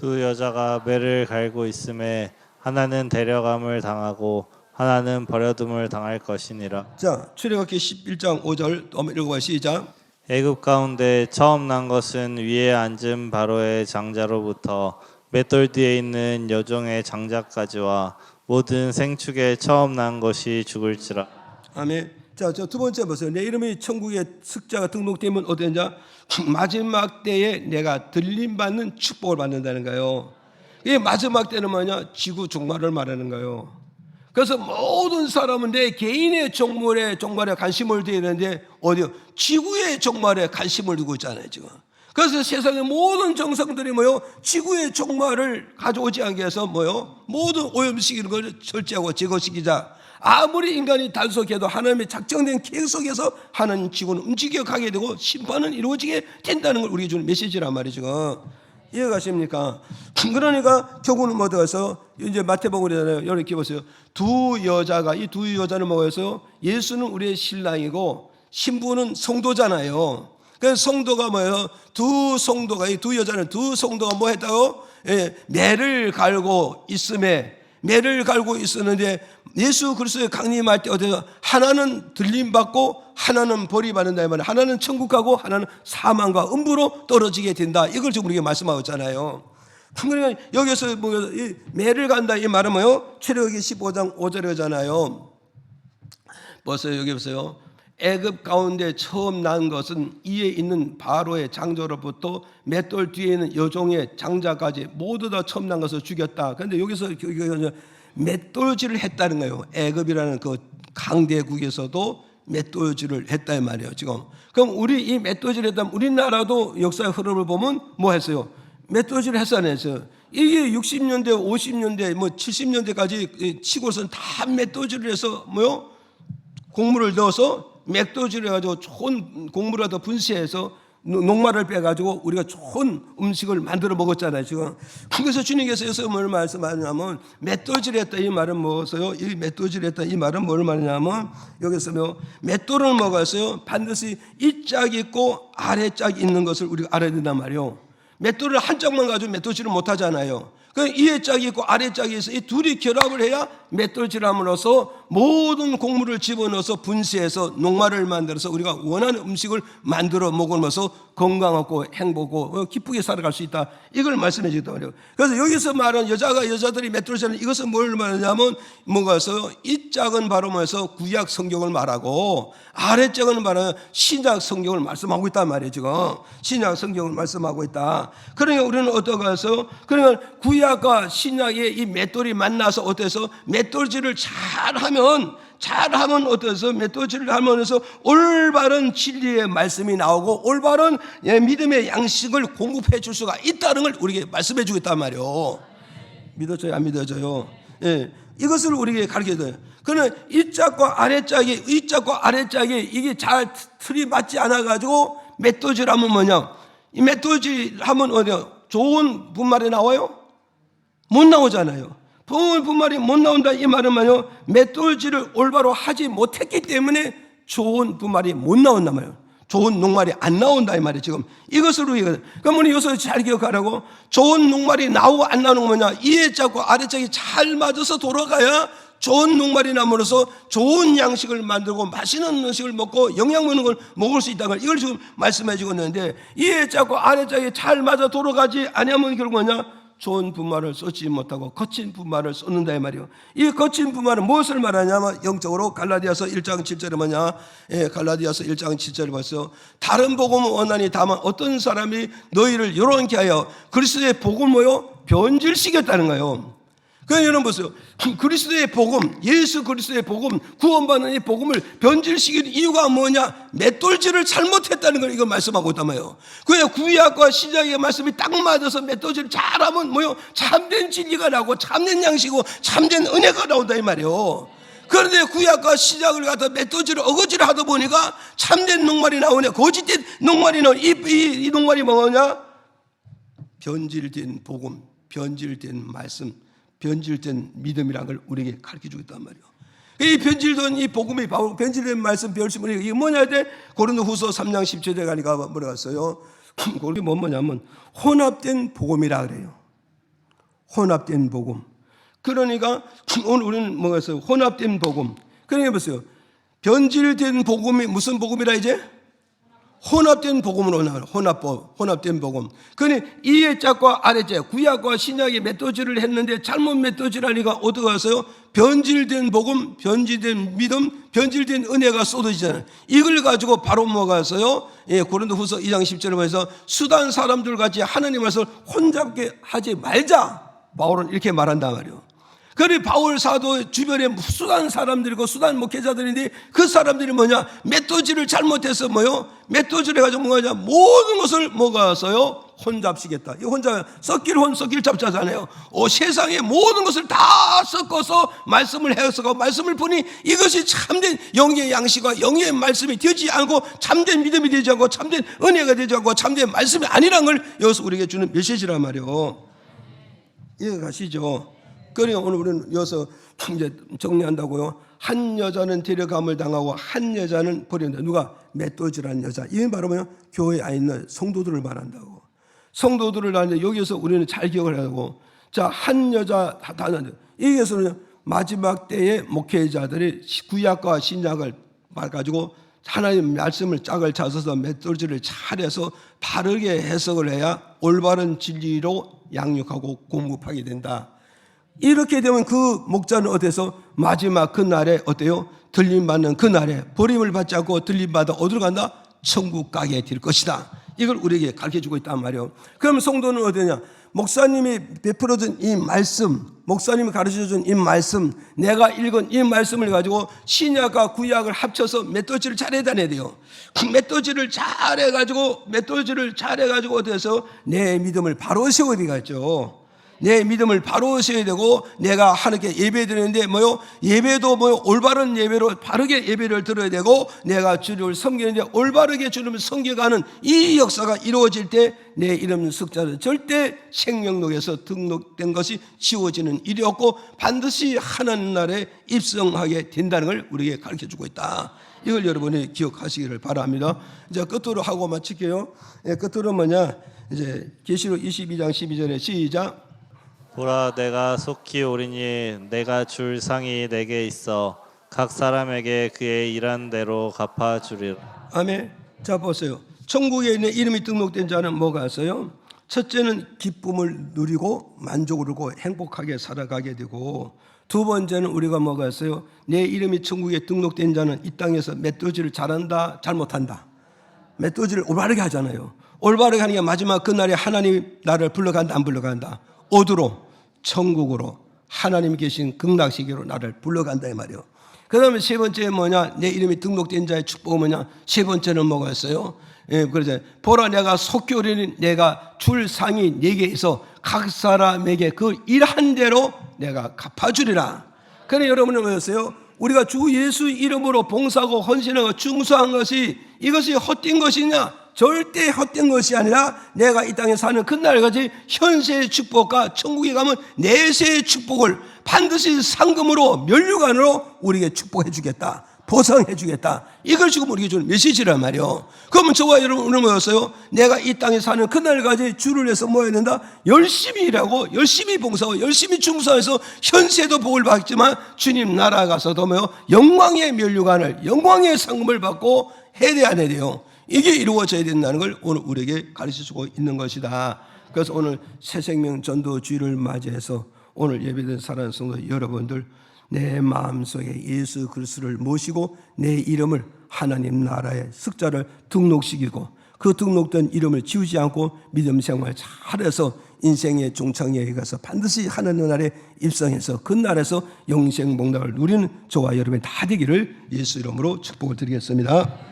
두 여자가 매를 갈고 있음에 하나는 데려감을 당하고 하나는 버려둠을 당할 것이니라. 자, 출애굽기 11장 5절 한번 읽어봐요. 시작. 애굽 가운데 처음 난 것은 위에 앉은 바로의 장자로부터 맷돌 뒤에 있는 여종의 장자까지와 모든 생축에 처음 난 것이 죽을지라. 아멘. 자, 저 두 번째 보세요. 내 이름이 천국에 습자가 등록되면 어땠냐? 마지막 때에 내가 들림받는 축복을 받는다는 거예요. 이 마지막 때는 뭐냐? 지구 종말을 말하는 거예요. 그래서 모든 사람은 내 개인의 종말에 관심을 두어야 되는데 어디요? 지구의 종말에 관심을 두고 있잖아요, 지금. 그래서 세상의 모든 정상들이 뭐요? 지구의 종말을 가져오지 않게 해서 뭐요? 모든 오염시키는 걸 절제하고 제거시키자. 아무리 인간이 단속해도 하나님의 작정된 계획 속에서 하나님 지구는 움직여 가게 되고 심판은 이루어지게 된다는 걸 우리에게 주는 메시지란 말이죠. 이해가십니까? 그러니까 결국은 뭐 들어가서 이제 마태복음이잖아요. 이렇게 보세요. 두 여자가 이 두 여자는 뭐였어요? 예수는 우리의 신랑이고 신부는 성도잖아요. 그래서 성도가 뭐예요? 두 성도가 이 두 여자는 두 성도가 뭐 했다고? 매를 갈고 있었는데 예수 그리스도의 강림할 때 어디서 하나는 들림받고 하나는 벌이받는다 이 말이에요. 하나는 천국 가고 하나는 사망과 음부로 떨어지게 된다. 이걸 지금 우리에게 말씀하고 있잖아요. 그러니까 여기서 뭐 이 매를 간다 이 말은 뭐요? 출애굽기 15장 5절이잖아요. 보세요. 여기 보세요. 애굽 가운데 처음 난 것은 이에 있는 바로의 장자로부터 맷돌 뒤에 있는 여종의 장자까지 모두 다 처음 난 것을 죽였다. 그런데 여기서 맷돌질을 했다는 거예요. 애굽이라는 그 강대국에서도 맷돌질을 했다 이 말이에요. 지금 그럼 우리 이 맷돌질을 했다면 우리나라도 역사의 흐름을 보면 뭐 했어요? 맷돌질을 했잖아요. 이게 60년대, 50년대, 뭐 70년대까지 시골에서는 다 맷돌질을 해서 뭐요? 곡물을 넣어서 맷돌질을 해가지고 좋은 곡물을 더 분쇄해서 녹말을 빼가지고 우리가 좋은 음식을 만들어 먹었잖아요. 지금 그래서 주님께서 뭘 말씀하냐면 맷돌질했다 이 말은 뭐였어요? 이 맷돌질했다 이 말은 뭘 말하냐면 여기서 맷돌을 먹었어요. 반드시 이 짝이 있고 아래 짝이 있는 것을 우리가 알아야 된단 말이에요. 맷돌을 한 짝만 가지고 맷돌질을 못 하잖아요. 그 위에 짝이 있고 아래 짝이 있어. 이 둘이 결합을 해야 맷돌질함으로써 모든 곡물을 집어넣어서 분쇄해서 녹말을 만들어서 우리가 원하는 음식을 만들어 먹으면서 건강하고 행복하고 기쁘게 살아갈 수 있다. 이걸 말씀해 주겠단 말이에요. 그래서 여기서 말하는 여자들이 맷돌질하는 이것은 뭘 말하냐면 뭔가서 이 짝은 바로 뭐해서 구약 성경을 말하고 아래 짝은 바로 신약 성경을 말씀하고 있단 말이에요. 지금 신약 성경을 말씀하고 있다. 그러니까 우리는 어떠가서 그러니까 구약과 신약의 이 맷돌이 만나서 어때서 맷돌질을 잘하면 어때서 맷돌질을 하면서 올바른 진리의 말씀이 나오고 올바른 믿음의 양식을 공급해 줄 수가 있다는 걸 우리에게 말씀해 주겠단 말이에요. 믿어져요? 안 믿어져요? 예. 이것을 우리에게 가르쳐 줘요. 그러나 이 짝과 아래 짝이 이게 잘 틀이 맞지 않아 가지고 맷돌질 하면 뭐냐? 이 맷돌질 하면 어디요? 좋은 분말이 나와요? 못 나오잖아요. 좋은 분말이 못 나온다 이 말은 뭐예요? 맷돌질을 올바로 하지 못했기 때문에 좋은 분말이 못 나온단 말이에요. 좋은 녹말이 안 나온다 이 말이에요. 지금 이것을 우리가 그럼 우리 여기서 잘 기억하라고. 좋은 녹말이 나오고 안 나오는 거 뭐냐? 위에 짝과 아래 짝이 잘 맞아서 돌아가야 좋은 녹말이 남으로써 좋은 양식을 만들고 맛있는 음식을 먹고 영양 먹는 걸 먹을 수 있다는 걸 이걸 지금 말씀해 주고 있는데 위에 짝과 아래 짝이 잘 맞아 돌아가지 아니하면 결국 뭐냐? 좋은 분말을 쏟지 못하고 거친 분말을 쏟는다 이 말이에요. 이 거친 분말은 무엇을 말하냐면 영적으로 갈라디아서 1장 7절에 뭐냐? 갈라디아서 1장 7절에 봤어요. 다른 복음은 원하니 다만 어떤 사람이 너희를 요런케 하여 그리스도의 복음을 변질시켰다는 거예요. 그러니까 여러분 보세요. 그리스도의 복음, 예수 그리스도의 복음, 구원받는 이 복음을 변질시킨 이유가 뭐냐? 맷돌질을 잘못했다는 걸 이거 말씀하고 있단 말이에요. 그래야 구약과 신약의 말씀이 딱 맞아서 맷돌질을 잘하면 참된 진리가 나오고 참된 양식이고 참된 은혜가 나온다 이 말이에요. 그런데 구약과 신약을 갖다 맷돌질을 어거지를 하다 보니까 참된 녹말이 나오냐? 거짓된 녹말이 나오냐? 이 녹말이 뭐냐? 변질된 복음, 변질된 말씀, 변질된 믿음이라는 걸 우리에게 가르쳐주고 있단 말이에요. 이 변질된 이 복음이 바로 변질된 말씀 변질은 이게 뭐냐? 고린도후서 3장 10절에 가니까 뭐라 갔어요? 그게 뭐냐면 혼합된 복음이라 그래요. 혼합된 복음. 그러니까 오늘 우리는 뭐가 있어요? 혼합된 복음. 그러니까 보세요. 변질된 복음이 무슨 복음이라 이제? 혼합된 복음으로 나와요. 혼합된 복음. 그러니 이의 짝과 아래 짝, 구약과 신약이 맷도질을 했는데 잘못 맷도질하니까 어디 가서요? 변질된 복음, 변질된 믿음, 변질된 은혜가 쏟아지잖아요. 이걸 가지고 바로 뭐가서요? 고린도후서 2장 10절에 보면서 수단 사람들 같이 하나님 말씀을 혼잡게 하지 말자. 바울은 이렇게 말한단 말이에요. 그래 바울 사도 주변에 수단 사람들이고 수단 목회자들인데 그 사람들이 뭐냐? 맷도질을 잘못해서 뭐요? 맷도질 해가지고 뭐냐? 모든 것을 뭐가서요? 혼잡시겠다. 이 혼자 섞일 잡자잖아요. 세상의 모든 것을 다 섞어서 말씀을 해석하고 말씀을 보니 이것이 참된 영의 양식과 영의 말씀이 되지 않고 참된 믿음이 되지 않고 참된 은혜가 되지 않고 참된 말씀이 아니란 걸 여기서 우리에게 주는 메시지란 말이에요. 이해가시죠? 그러니까 오늘 우리는 여기서 이제 정리한다고요. 한 여자는 데려감을 당하고 한 여자는 버린다. 누가? 맷도질한 여자. 이게 바로 뭐냐? 교회에 있는 성도들을 말한다고. 성도들을 말하는데 여기서 우리는 잘 기억을 하고, 자, 한 여자 다는 여기서는 마지막 때에 목회자들이 구약과 신약을 가지고 하나님 말씀을 짝을 찾아서 맷도질을 잘해서 바르게 해석을 해야 올바른 진리로 양육하고 공급하게 된다. 이렇게 되면 그 목자는 어때서 마지막 그 날에 어때요? 들림받는 그 날에 버림을 받지 않고 들림받아 어디로 간다? 천국 가게 될 것이다. 이걸 우리에게 가르쳐주고 있단 말이에요. 그럼 성도는 어디냐? 목사님이 베풀어준 이 말씀, 목사님이 가르쳐준 이 말씀, 내가 읽은 이 말씀을 가지고 신약과 구약을 합쳐서 맷도질을 잘해야 돼요. 맷도질을 잘해가지고 어때서 내 믿음을 바로 세워야 되겠죠. 내 믿음을 바로 세워야 되고, 내가 하나님께 예배 드리는데 예배도 올바른 예배로 바르게 예배를 드려야 되고, 내가 주를 섬기는데 올바르게 주님을 섬겨가는 이 역사가 이루어질 때 내 이름 숫자는 절대 생명록에서 등록된 것이 지워지는 일이 없고 반드시 하나님 나라에 입성하게 된다는 걸 우리에게 가르쳐주고 있다. 이걸 여러분이 기억하시기를 바랍니다. 이제 끝으로 하고 마칠게요. 끝으로 이제 계시록 22장 12절에 시작. 보라, 내가 속히 오리니 내가 줄 상이 내게 있어 각 사람에게 그의 일한 대로 갚아주리라. 아멘. 자 보세요. 천국에 있는 이름이 등록된 자는 뭐가 있어요? 첫째는 기쁨을 누리고 만족을 누리고 행복하게 살아가게 되고, 두 번째는 우리가 뭐가 있어요? 내 이름이 천국에 등록된 자는 이 땅에서 맷도질을 잘한다, 잘못한다. 맷도질을 올바르게 하잖아요. 올바르게 하니까 마지막 그날에 하나님 나를 불러간다, 안 불러간다? 어디로? 천국으로, 하나님 계신 극락세계로 나를 불러간다 이 말이에요. 그 다음에 세 번째 내 이름이 등록된 자의 축복은 세 번째는 뭐가 있어요? 그래서 보라, 내가 속히 오리니 내가 줄 상이 네게 있어 각 사람에게 그 일한 대로 내가 갚아주리라. 그래 여러분은 뭐였어요? 우리가 주 예수 이름으로 봉사하고 헌신하고 중수한 것이 이것이 헛된 것이냐? 절대 헛된 것이 아니라 내가 이 땅에 사는 그날까지 현세의 축복과 천국에 가면 내세의 축복을 반드시 상금으로 면류관으로 우리에게 축복해 주겠다, 보상해 주겠다. 이걸 지금 우리에게 주는 메시지란 말이에요. 그러면 저와 여러분은 뭐였어요? 내가 이 땅에 사는 그날까지 주를 위해서 뭐 해야 된다? 열심히 일하고 열심히 봉사하고 열심히 중수해서 현세도 복을 받지만 주님 나라 가서도 영광의 면류관을, 영광의 상금을 받고 해야 돼, 안 해야 돼요? 이게 이루어져야 된다는 걸 오늘 우리에게 가르쳐주고 있는 것이다. 그래서 오늘 새생명 전도주의를 맞이해서 오늘 예배된 사랑하는 성도 여러분들, 내 마음속에 예수 그리스도를 모시고 내 이름을 하나님 나라의 숫자를 등록시키고 그 등록된 이름을 지우지 않고 믿음 생활 잘해서 인생의 종착역에 가서 반드시 하나님 나라에 입성해서 그 나라에서 영생 복락을 누리는 저와 여러분이 다 되기를 예수 이름으로 축복을 드리겠습니다.